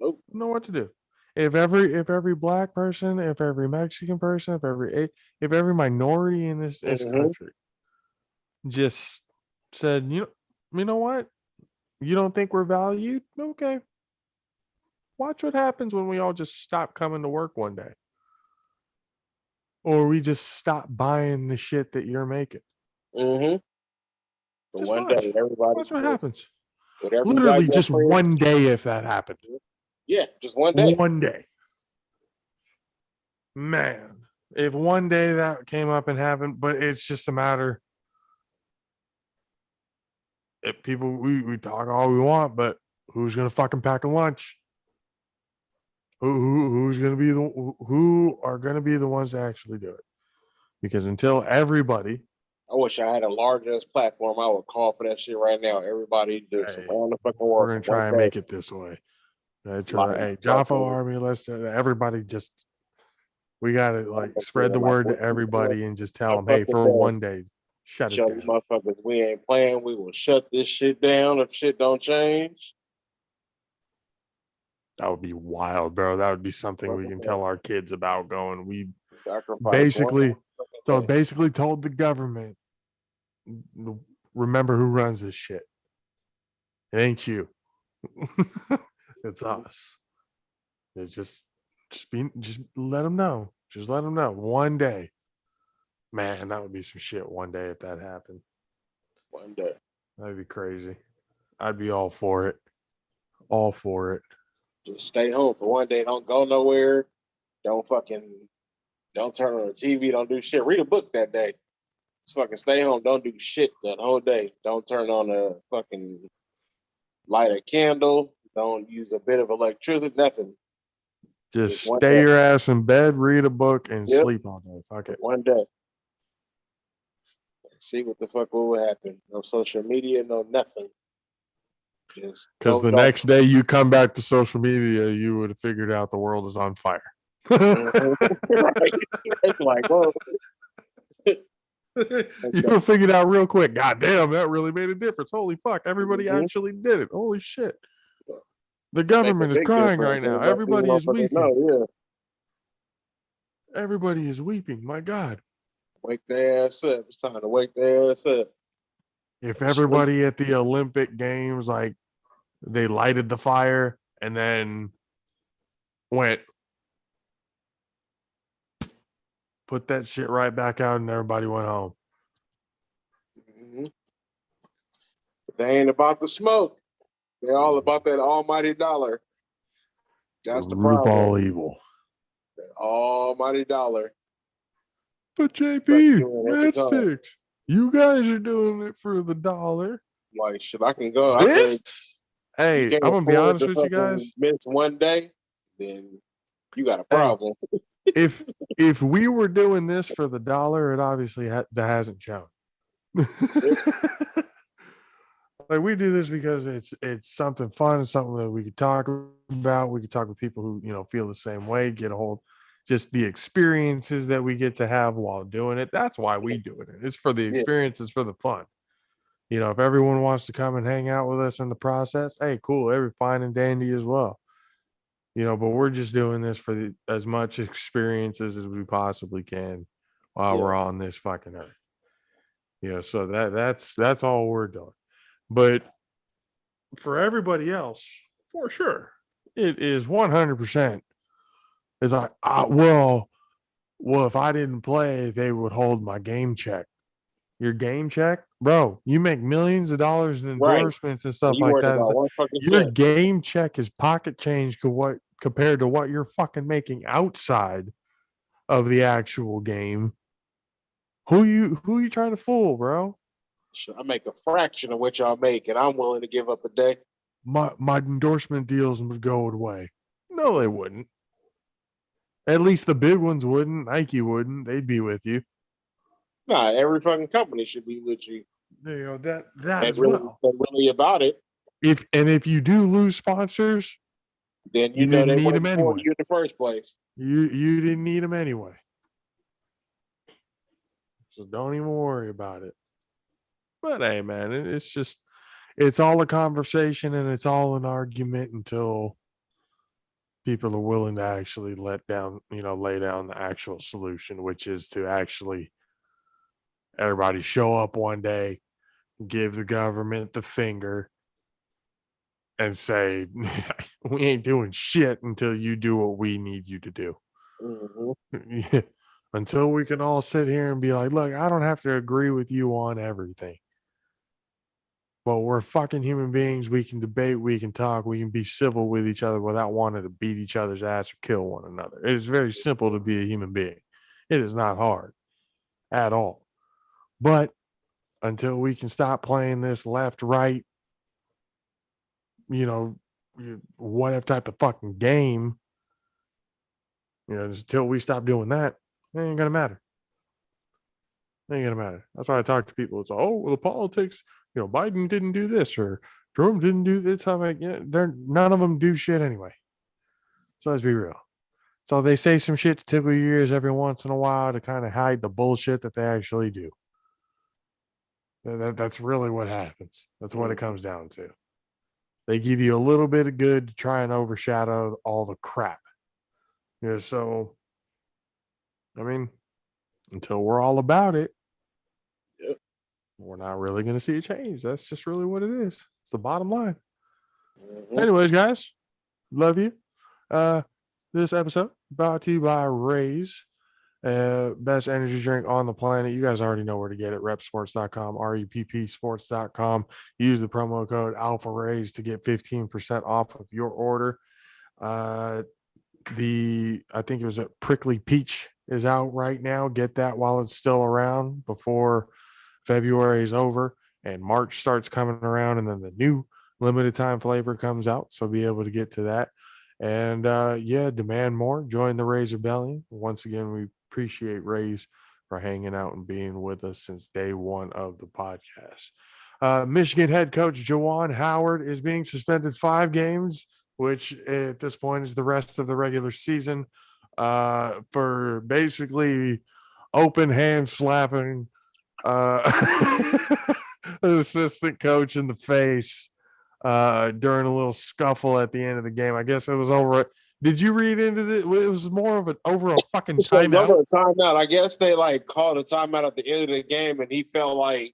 Nope. Know what to do. If every black person, if every Mexican person, if every minority in this Mm-hmm. country just said, you know what? You don't think we're valued? Okay. Watch what happens when we all just stop coming to work one day. Or we just stop buying the shit that you're making. Mm-hmm. For Just one day, watch. everybody Watch what just happens. whatever you got Literally your just friends. one day if that happened. Yeah, just one day. One day. Man, if one day that came up and happened, but it's just a matter. If people we talk all we want, but who's gonna fucking pack a lunch? Who's gonna be who are gonna be the ones to actually do it? Because until everybody, I wish I had a large enough platform. I would call for that shit right now. Everybody just hey, around the fucking we're world gonna for one try and day. make it this way. Like Hey, JAFFO fucking, Army, let's do everybody just we gotta like spread the like word to one everybody and just tell them, hey, fucking for day. one day, shut it Show these down. motherfuckers we ain't playing. We will shut this shit down if shit don't change. That would be wild, bro. That would be something we can tell our kids about going. We Sacrifice one basically day. basically told the government, remember who runs this shit. It ain't you. It's us. It's just let them know. Just let them know. One day. Man, that would be some shit one day if that happened. One day. That'd be crazy. I'd be all for it. All for it. Just stay home for one day. Don't go nowhere. Don't turn on the TV. Don't do shit. Read a book that day. Just fucking stay home. Don't do shit that whole day. Don't turn on a fucking light a candle. Don't use a bit of electricity. Nothing. Just One stay day. your ass in bed, read a book, and Yep. sleep all day. Fuck it. One day. See what the fuck will happen. No social media, no nothing. Just Because the next day you come back to social media, you would have figured out the world is on fire. Right. It's like, whoa. You will figure it out real quick. God damn, that really made a difference. Holy fuck. Everybody actually did it. Holy shit. The government is crying right now. Everybody is weeping. Yeah. Everybody is weeping. My God. Wake their ass up. It's time to wake their ass up. If everybody at the Olympic Games like They lighted the fire and then went, put that shit right back out, and everybody went home. Mm-hmm. They ain't about the smoke. They're all about that almighty dollar. That's the root of problem. all evil. That almighty dollar. But JP, Madsticks, you guys are doing it for the dollar. Like, shit, I can go. Hey, I'm gonna be honest with you guys. Miss one day, then you got a problem. Hey, if we were doing this for the dollar, it obviously that hasn't shown. Like, we do this because it's something fun, something that we could talk about. We could talk with people who feel the same way, get a hold, just the experiences that we get to have while doing it. That's why we do it. It's for the experiences, for the fun. If everyone wants to come and hang out with us in the process, hey, cool, every fine and dandy as well. But we're just doing this for as much experiences as we possibly can while we're on this fucking earth. So that's all we're doing. But for everybody else, for sure, it is 100%. It's like, well, if I didn't play, they would hold my game check. Your game check, bro, you make millions of dollars in endorsements and stuff like that. Your game check is pocket change compared to what you're fucking making outside of the actual game. Who you trying to fool, bro? I make a fraction of what y'all make, and I'm willing to give up a day. My endorsement deals would go away. No, they wouldn't. At least the big ones wouldn't. Nike wouldn't. They'd be with you. Nah, every fucking company should be with you. That as really, well. Really about it. If you do lose sponsors, then you know didn't they need them anyway. You in the first place. You didn't need them anyway. So don't even worry about it. But hey, man, it's all a conversation and it's all an argument until people are willing to actually lay down the actual solution, which is to actually everybody show up one day, give the government the finger, and say, we ain't doing shit until you do what we need you to do. Mm-hmm. Until we can all sit here and be like, look, I don't have to agree with you on everything. But we're fucking human beings. We can debate, we can talk, we can be civil with each other without wanting to beat each other's ass or kill one another. It is very simple to be a human being. It is not hard at all. But until we can stop playing this left, right, whatever type of fucking game, until we stop doing that, it ain't gonna matter. It ain't gonna matter. That's why I talk to people. It's well, the politics, Biden didn't do this or Trump didn't do this. I'm like, none of them do shit anyway. So let's be real. So they say some shit to tickle your ears every once in a while to kind of hide the bullshit that they actually do. That's really what happens. That's what it comes down to. They give you a little bit of good to try and overshadow all the crap. So, I mean, until we're all about it, we're not really going to see a change. That's just really what it is. It's the bottom line. Mm-hmm. Anyways, guys, love you. This episode brought to you by Raise, best energy drink on the planet. You guys already know where to get it. Repsports.com, REPP sports.com. Use the promo code Alpha Raise to get 15% off of your order. I think it was a Prickly Peach is out right now. Get that while it's still around before February is over and March starts coming around, and then the new limited time flavor comes out. So be able to get to that. And demand more. Join the Raise Rebellion. Once again, we appreciate Raise for hanging out and being with us since day one of the podcast. Michigan head coach Juwan Howard is being suspended 5 games, which at this point is the rest of the regular season, for basically open hand slapping an assistant coach in the face during a little scuffle at the end of the game. I guess it was over. Did you read into this? It was more of an over a fucking timeout. Over a timeout. I guess they called a timeout at the end of the game, and he felt like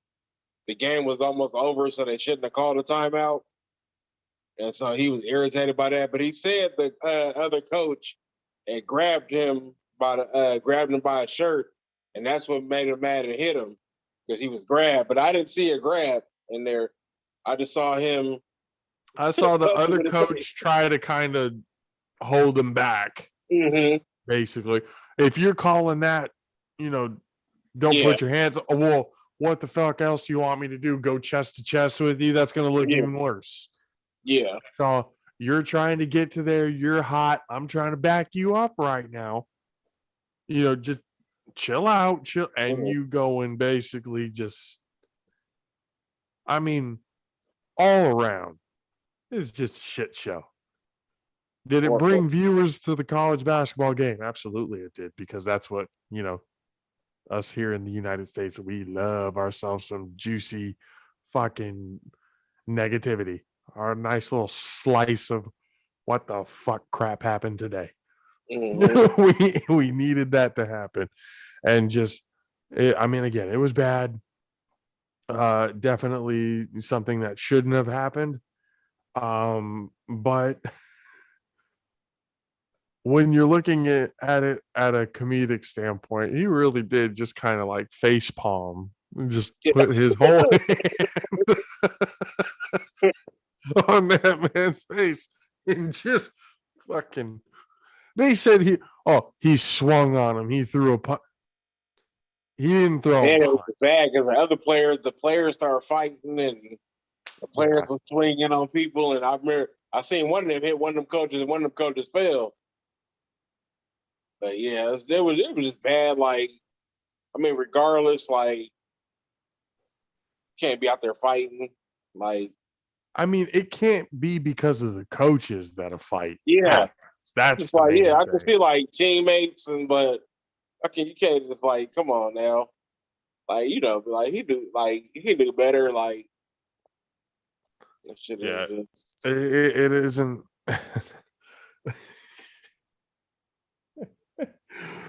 the game was almost over, so they shouldn't have called a timeout. And so he was irritated by that. But he said the other coach had grabbed him by a shirt, and that's what made him mad and hit him because he was grabbed. But I didn't see a grab in there. I just saw him. I saw the other coach try to kind of hold him back. Mm-hmm. Basically, if you're calling that, don't put your hands. Well, what the fuck else do you want me to do? Go chest to chest with you? That's going to look even worse. Yeah. So you're trying to get to there. You're hot. I'm trying to back you up right now. Just chill out, and you go and basically just. I mean, all around, it's just a shit show. Did it bring viewers to the college basketball game? Absolutely, it did, because that's what us here in the United States, we love ourselves some juicy fucking negativity. Our nice little slice of what the fuck crap happened today. Mm-hmm. we needed that to happen. And again, it was bad. Definitely something that shouldn't have happened. But when you're looking at it at a comedic standpoint, he really did just kind of like face palm and just put his whole hand on that man's face and just fucking. They said he swung on him. He threw a punch. He didn't throw a punch. It was bad because the players started fighting and the players were swinging on people. And I remember I seen one of them hit one of them coaches and one of them coaches fell. But yeah, it was just bad. Like, I mean, regardless, like, can't be out there fighting. Like, I mean, it can't be because of the coaches that a fight. Yeah, that's just like I can feel like teammates but you can't just like, come on now, like like he can do better. Like, that shit is just... it isn't.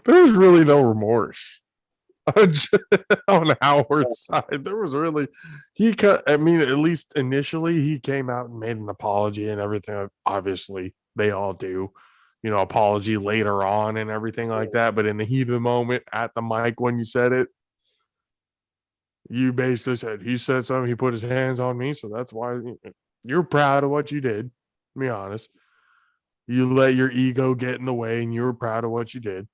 There's really no remorse on Howard's side. There was really I mean, at least initially he came out and made an apology and everything. Obviously, they all do, apology later on and everything like that. But in the heat of the moment at the mic when you said it, you basically said he said something. He put his hands on me, so that's why you're proud of what you did. To be honest, you let your ego get in the way, and you were proud of what you did.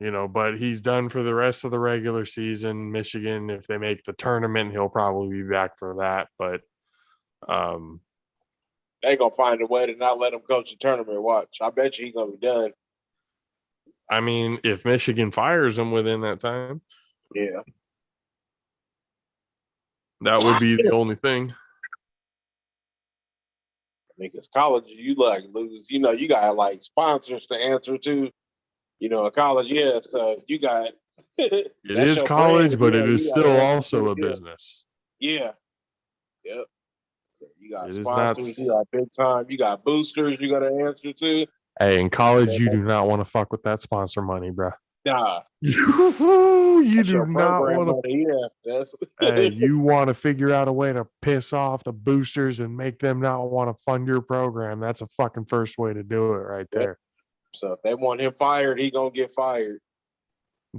But he's done for the rest of the regular season. Michigan, if they make the tournament, he'll probably be back for that. But they gonna find a way to not let him coach the tournament. Watch, I bet you he's gonna be done. I mean, if Michigan fires him within that time, yeah, that would be the only thing. I mean, because college, you like lose. You got like sponsors to answer to. A college, so you got it is college, but it is still also a yeah. business. Yeah. Yep. You got sponsors, you got big time, you got boosters you got to answer to. Hey, in college, you do not want to fuck with that sponsor money, bro. Nah. You do not want to. Hey, you want to figure out a way to piss off the boosters and make them not want to fund your program. That's a fucking first way to do it right there. So if they want him fired, he gonna get fired.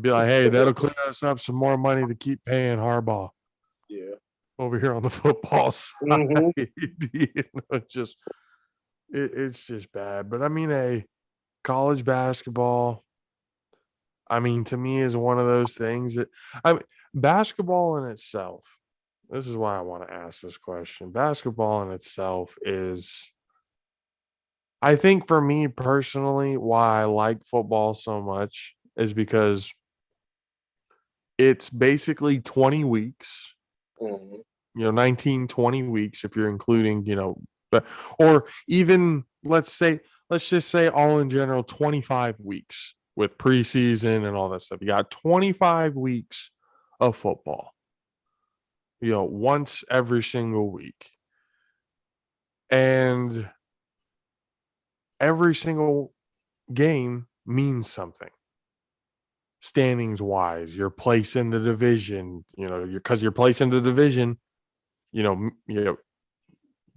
Be like, hey, that'll clear us up some more money to keep paying Harbaugh. Yeah. Over here on the football side. Mm-hmm. It's just bad. But I mean, college basketball, I mean, to me is one of those things that basketball in itself. This is why I want to ask this question. Basketball in itself is, I think for me personally, why I like football so much is because it's basically 20 weeks, 19, 20 weeks, if you're including, or even let's just say all in general, 25 weeks with preseason and all that stuff. You got 25 weeks of football, once every single week. And every single game means something. Standings wise, your place in the division, because your place in the division,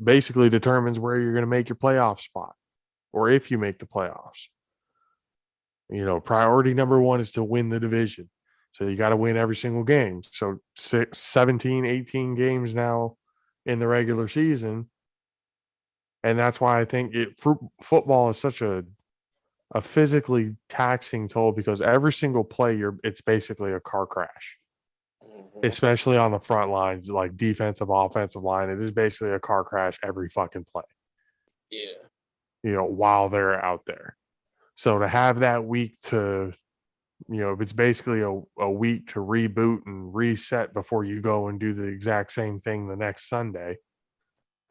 basically determines where you're going to make your playoff spot or if you make the playoffs. Priority number one is to win the division. So you got to win every single game. So 17, 18 games now in the regular season. And that's why I think football is such a physically taxing toll, because every single play it's basically a car crash, especially on the front lines, like defensive, offensive line. It is basically a car crash every fucking play. Yeah. While they're out there. So to have that week to, if it's basically a week to reboot and reset before you go and do the exact same thing the next Sunday,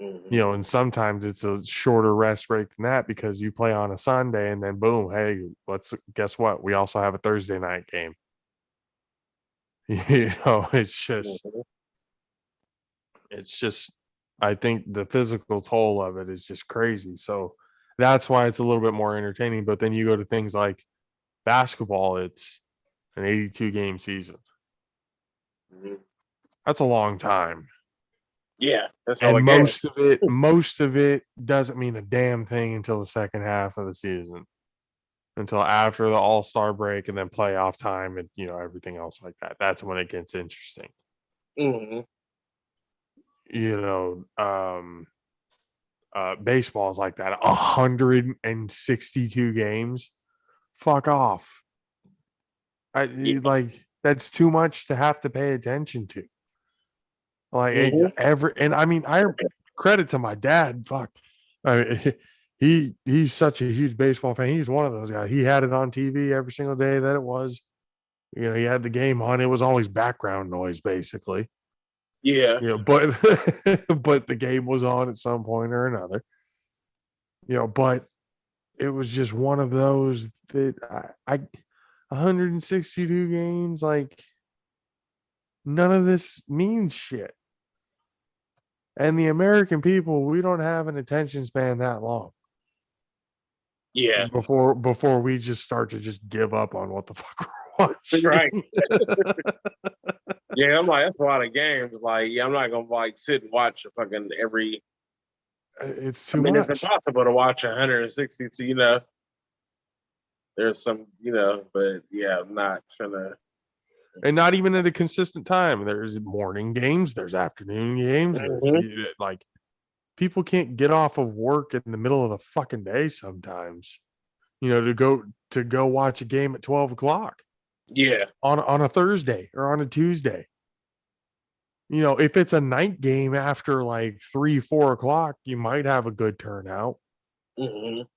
and sometimes it's a shorter rest break than that because you play on a Sunday and then boom, hey, guess what? We also have a Thursday night game. It's just, I think the physical toll of it is just crazy. So that's why it's a little bit more entertaining. But then you go to things like basketball, it's an 82 game season. That's a long time. Yeah, that's and most of it doesn't mean a damn thing until the second half of the season, until after the All-Star break and then playoff time and everything else like that. That's when it gets interesting. Baseball is like that. 162 games. Fuck off. That's too much to have to pay attention to. I credit to my dad. Fuck, he's such a huge baseball fan. He's one of those guys. He had it on TV every single day that it was. He had the game on. It was always background noise, basically. Yeah. But but the game was on at some point or another. But it was just one of those that I 162 games, like none of this means shit. And the American people, we don't have an attention span that long. Yeah. Before we just start to just give up on what the fuck we're watching. Right. Yeah, I'm like, that's a lot of games. Like, yeah, I'm not gonna sit and watch fucking every. It's too much. It's impossible to watch 160. There's some, but yeah, I'm not gonna. And not even at a consistent time. There's morning games, there's afternoon games. Like, people can't get off of work in the middle of the fucking day sometimes, to go watch a game at 12 o'clock. Yeah. On a Thursday or on a Tuesday. If it's a night game after like 3-4 o'clock, you might have a good turnout. But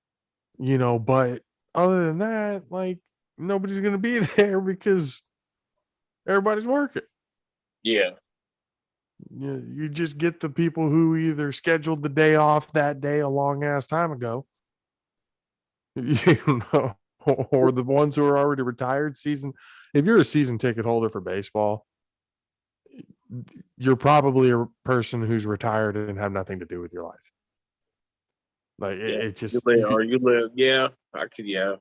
other than that, like, nobody's gonna be there because everybody's working. Yeah. You just get the people who either scheduled the day off that day a long ass time ago, or the ones who are already retired. If you're a season ticket holder for baseball, you're probably a person who's retired and have nothing to do with your life. Like, it just you live. Yeah, I could. Yeah,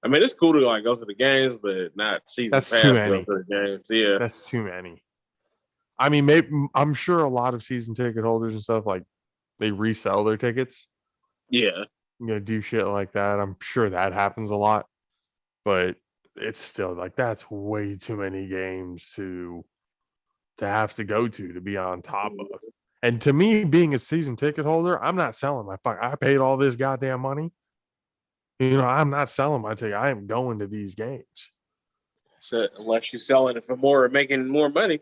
I mean, it's cool to go to the games, but not season that's pass too to many. go to the games. Yeah, that's too many. I mean, maybe I'm sure a lot of season ticket holders and stuff, like, they resell their tickets. Yeah, do shit like that. I'm sure that happens a lot, but it's still like, that's way too many games to have to go to be on top of. And to me, being a season ticket holder, I'm not selling my fuck. I paid all this goddamn money. I'm not selling my ticket. I am going to these games. So unless you're selling it for more, making more money.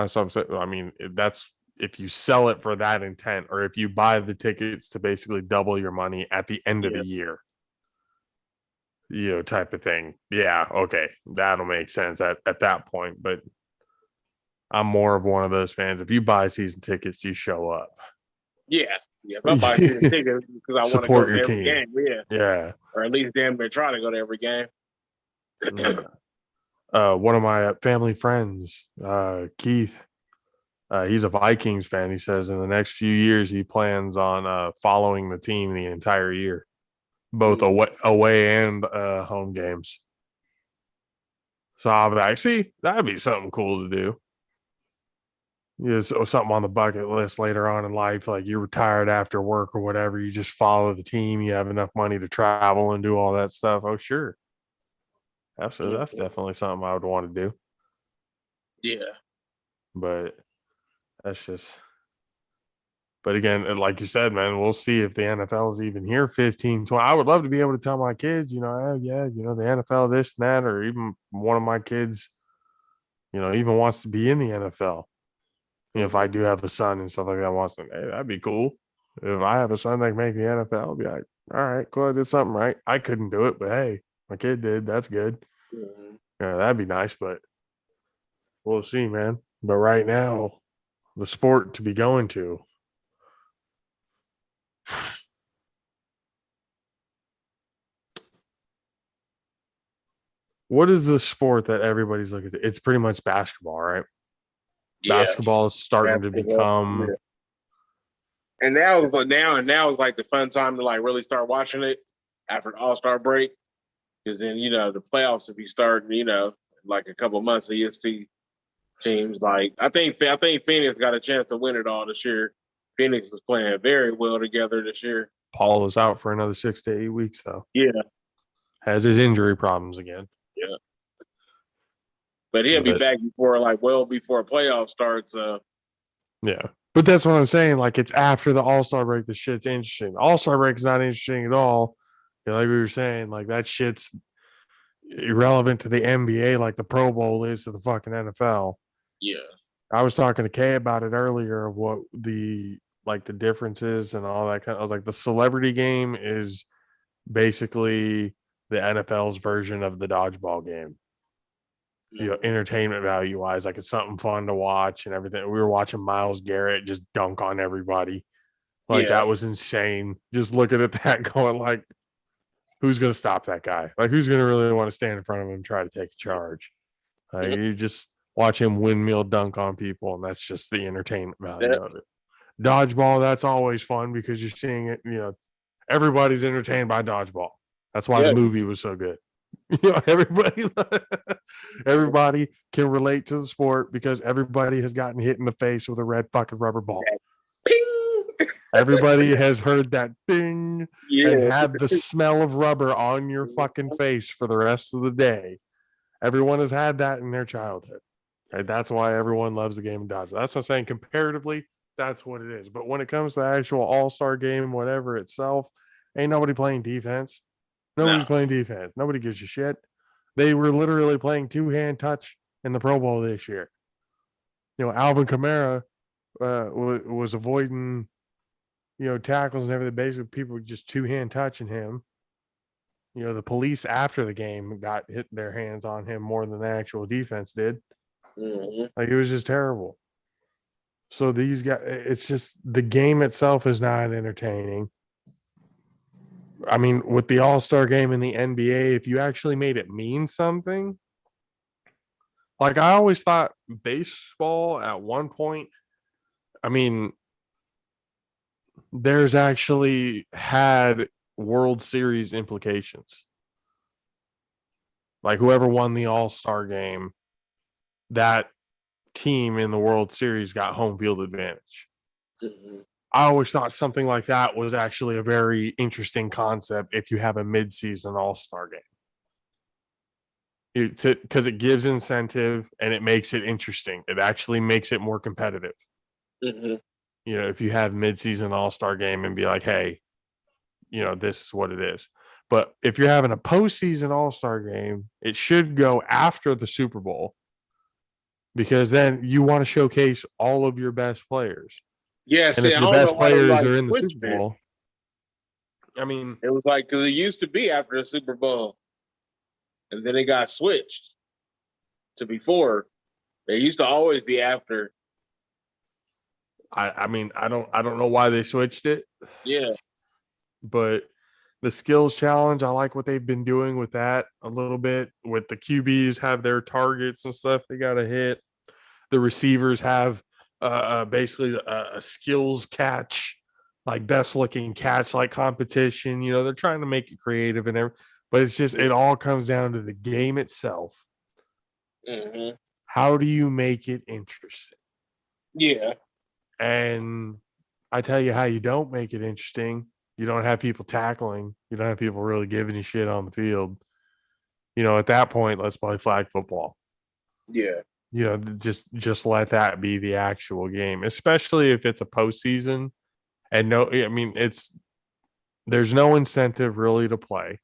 So I'm saying, I mean, that's if you sell it for that intent, or if you buy the tickets to basically double your money at the end of the year, type of thing. Yeah, okay, that'll make sense at that point. But I'm more of one of those fans. If you buy season tickets, you show up. Yeah. If I buy season tickets because I want to go to every game, yeah, or at least damn near try to go to every game. One of my family friends, Keith, he's a Vikings fan. He says in the next few years he plans on following the team the entire year, both away and home games. So I'll be like, see, that'd be something cool to do. So something on the bucket list later on in life, like you're retired after work or whatever, you just follow the team, you have enough money to travel and do all that stuff. Oh, sure. Absolutely. That's definitely something I would want to do. Yeah. But that's just, but again, like you said, man, we'll see if the NFL is even here 15, 20. I would love to be able to tell my kids, oh, yeah, the NFL, this and that, or even one of my kids, even wants to be in the NFL. If I do have a son and stuff like that, wants to, hey, that'd be cool. If I have a son that can make the NFL, I'll be like, all right, cool, I did something right. I couldn't do it, but hey, my kid did. That's good. Mhm. Yeah, that'd be nice, but we'll see, man. But right now, the sport to be going to, what is the sport that everybody's looking at? It's pretty much basketball, right? Yeah. Basketball is starting to Basketball, become, yeah. And now is like the fun time to like really start watching it after the All-Star break. Because then, the playoffs will be starting, like a couple months of ESP teams. Like I think Phoenix got a chance to win it all this year. Phoenix is playing very well together this year. Paul is out for another 6 to 8 weeks, though. Yeah. Has his injury problems again. Yeah. But he'll be back well before playoff starts. Yeah. But that's what I'm saying. Like, it's after the All-Star break, the shit's interesting. All-Star break is not interesting at all. Like we were saying, like that shit's irrelevant to the NBA, like the Pro Bowl is to the fucking NFL. Yeah. I was talking to Kay about it earlier of what the differences and all that kind of, I was like, the celebrity game is basically the NFL's version of the dodgeball game. Entertainment value wise, like it's something fun to watch and everything. We were watching Myles Garrett just dunk on everybody. Like that was insane. Just looking at that going like, who's going to stop that guy? Like who's going to really want to stand in front of him and try to take a charge? You just watch him windmill dunk on people, and that's just the entertainment value of it. Dodgeball, that's always fun because you're seeing it, everybody's entertained by dodgeball. That's why the movie was so good. Everybody can relate to the sport because everybody has gotten hit in the face with a red fucking rubber ball. Ping! Everybody has heard that ding and Yeah. had the smell of rubber on your fucking face for the rest of the day. Everyone has had that in their childhood. Right? That's why everyone loves the game of dodgeball. That's what I'm saying. Comparatively, that's what it is. But when it comes to the actual all-star game, whatever itself, ain't nobody playing defense. Nobody's playing defense. Nobody gives a shit. They were literally playing two-hand touch in the Pro Bowl this year. Alvin Kamara was avoiding, tackles and everything. Basically, people were just two-hand touching him. The police after the game got hit their hands on him more than the actual defense did. Mm-hmm. Like it was just terrible. So these guys, it's just the game itself is not entertaining. I mean, with the All-Star game in the NBA, if you actually made it mean something, like I always thought baseball at one point, I mean, there's actually had World Series implications. Like whoever won the All-Star game, that team in the World Series got home field advantage. Mm-hmm. I always thought something like that was actually a very interesting concept if you have a mid-season all-star game. Because it gives incentive and it makes it interesting. It actually makes it more competitive. Mm-hmm. If you have mid-season all-star game and be like, hey, this is what it is. But if you're having a postseason all-star game, it should go after the Super Bowl because then you want to showcase all of your best players. Yeah, And see, if I your don't know best why they players are in the switched Super it. Bowl, I mean, It was like because it used to be after the Super Bowl, and then it got switched to before. It used to always be after. I mean, I don't know why they switched it. Yeah. But the skills challenge, I like what they've been doing with that a little bit. With the QBs have their targets and stuff they got to hit. The receivers have basically a skills catch, like best looking catch, like competition. They're trying to make it creative and everything, but it's just it all comes down to the game itself. Mm-hmm. How do you make it interesting? Yeah. And I tell you how you don't make it interesting. You don't have people tackling. You don't have people really giving you shit on the field. At that point, let's play flag football. Yeah. Just let that be the actual game, especially if it's a postseason. And no, I mean, there's no incentive really to play.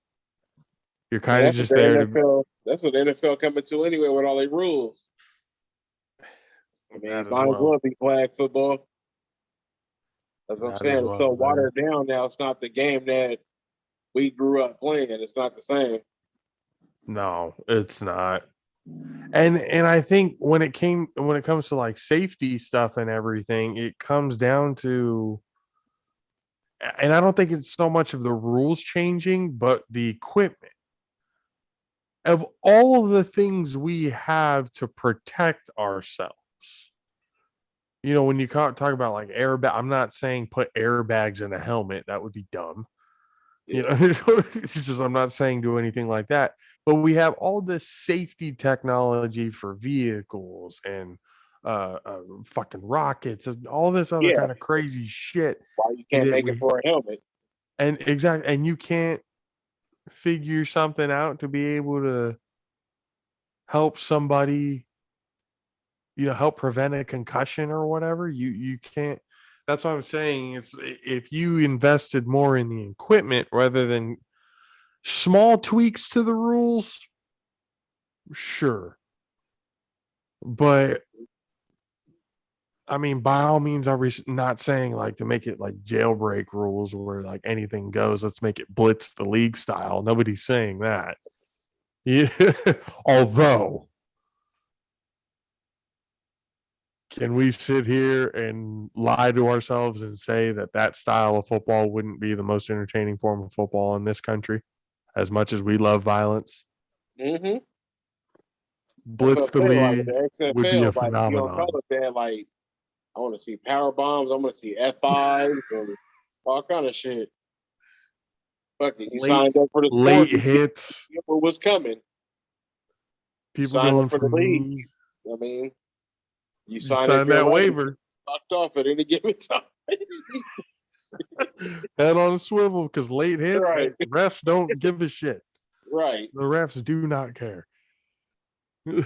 You're I mean, kind of just there to. that's what the NFL coming to anyway with all their rules. I mean, That as might as well. well be flag football. That's what I'm That as saying. It's so well, man. watered down now. It's not the game that we grew up playing. It's not the same. No, it's not. And I think when it comes to like safety stuff and everything, it comes down to, and I don't think it's so much of the rules changing, but the equipment. Of all of the things we have to protect ourselves, when you talk about like airbag, I'm not saying put airbags in a helmet. That would be dumb. It's just, I'm not saying do anything like that. But we have all this safety technology for vehicles and fucking rockets and all this other Yeah. kind of crazy shit Why you can't that make it for a helmet? and you can't figure something out to be able to help somebody, help prevent a concussion or whatever. You can't. That's what I'm saying. It's if you invested more in the equipment rather than small tweaks to the rules, sure. But I mean, by all means, are we not saying like to make it like jailbreak rules where like anything goes? Let's make it blitz the league style. Nobody's saying that. Yeah. Although, can we sit here and lie to ourselves and say that style of football wouldn't be the most entertaining form of football in this country, as much as we love violence? Mm-hmm. That's what Blitz I'm the saying. Like league the would be a XFL, like you don't call phenomenon. it that. Like I want to see power bombs. I want to see F5s and all kind of shit. Fuck it. You Late, signed up for the sport. late hits, You knew what was coming. You people signed up going for for the league. knees. I mean, you You signed up sign your that life. waiver, Fucked off at any given time. head on a swivel, because late hits, Right. refs don't give a shit. Right. The refs do not care. The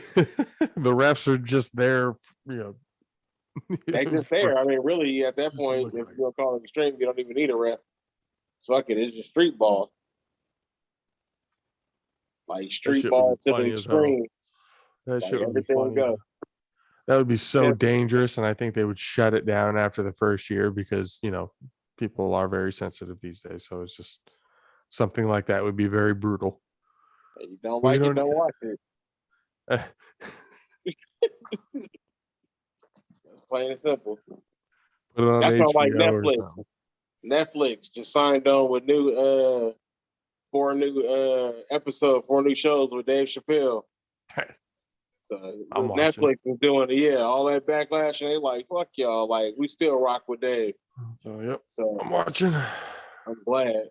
refs are just there, They just there. I mean, really, at that just to point, look if right. you're calling extreme, you don't even need a ref. Fuck it, it's just street ball. Like That street shit would be ball to the funny as hell. extreme. That Like shit would be everything funny. goes. That would be so Except, dangerous, and I think they would shut it down after the first year because people are very sensitive these days. So it's just something like that would be very brutal. if you don't We like it, don't. don't watch it. Plain and simple. Put it on That's not like HBO or Netflix. something. Netflix just signed on with four new episodes, four new shows with Dave Chappelle. So I'm watching. Netflix is doing all that backlash, and they like, fuck y'all. Like we still rock with Dave. So yep, So I'm watching. I'm glad.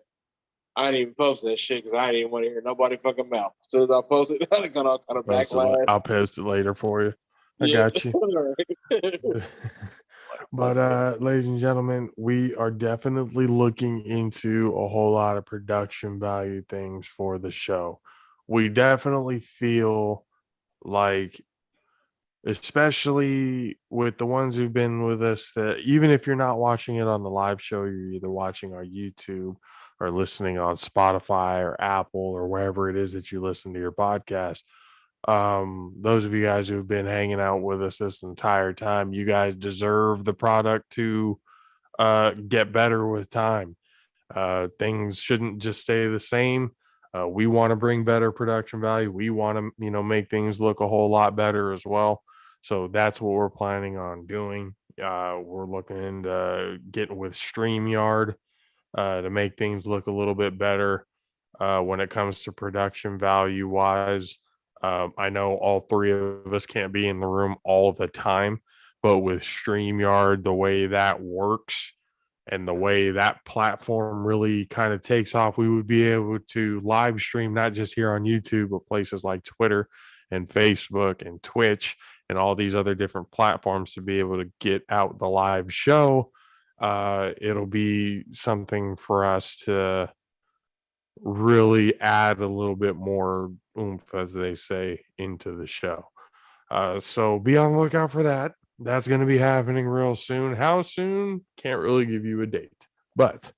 I didn't even post that shit because I didn't want to hear nobody fucking mouth. As soon as I posted, I got all kind of backlash. I'll post it later for you. I Yeah. got you. But ladies and gentlemen, we are definitely looking into a whole lot of production value things for the show. We definitely feel like, especially with the ones who've been with us, that even if you're not watching it on the live show, you're either watching our YouTube or listening on Spotify or Apple or wherever it is that you listen to your podcast. Those of you guys who've been hanging out with us this entire time, you guys deserve the product to get better with time. Things shouldn't just stay the same. We want to bring better production value. We want to make things look a whole lot better as well. So that's what we're planning on doing. We're looking into getting with StreamYard to make things look a little bit better when it comes to production value wise. I know all three of us can't be in the room all the time, but with StreamYard, the way that works and the way that platform really kind of takes off, we would be able to live stream not just here on YouTube, but places like Twitter and Facebook and Twitch and all these other different platforms to be able to get out the live show, it'll be something for us to really add a little bit more oomph, as they say, into the show. So be on the lookout for that. That's going to be happening real soon. How soon? Can't really give you a date, but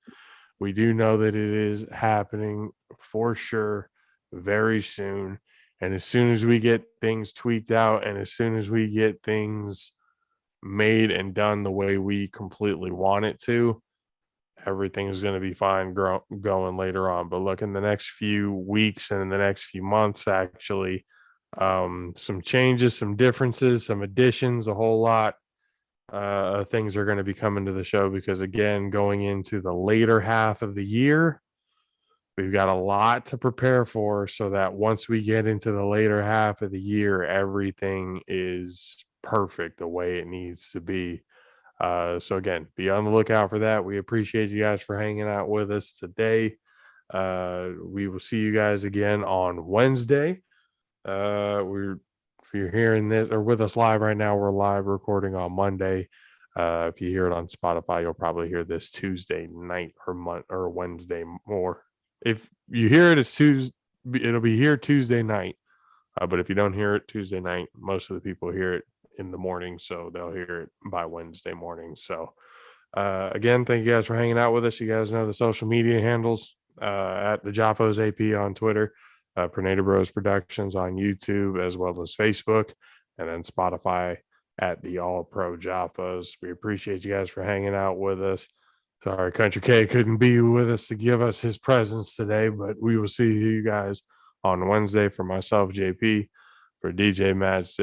we do know that it is happening for sure very soon. And as soon as we get things tweaked out and as soon as we get things made and done the way we completely want it to, everything is going to be fine going later on. But look, in the next few weeks and in the next few months, actually, some changes, some differences, some additions, a whole lot things are going to be coming to the show, because again, going into the later half of the year, we've got a lot to prepare for, so that once we get into the later half of the year, everything is perfect the way it needs to be. So again, be on the lookout for that. We appreciate you guys for hanging out with us today. We will see you guys again on Wednesday. If you're hearing this or with us live right now, we're live recording on Monday. If you hear it on Spotify, you'll probably hear this Tuesday night or Wednesday more. If you hear it as Tuesday, it'll be here Tuesday night. But if you don't hear it Tuesday night, most of the people hear it in the morning, so they'll hear it by Wednesday morning. So again, thank you guys for hanging out with us. You guys know the social media handles at the JAFFO's AP on Twitter, Pernada Bros Productions on YouTube, as well as Facebook, and then Spotify at the All Pro JAFFOs. We appreciate you guys for hanging out with us. Sorry, Country K couldn't be with us to give us his presence today, but we will see you guys on Wednesday. For myself, JP, for DJ Matchstick,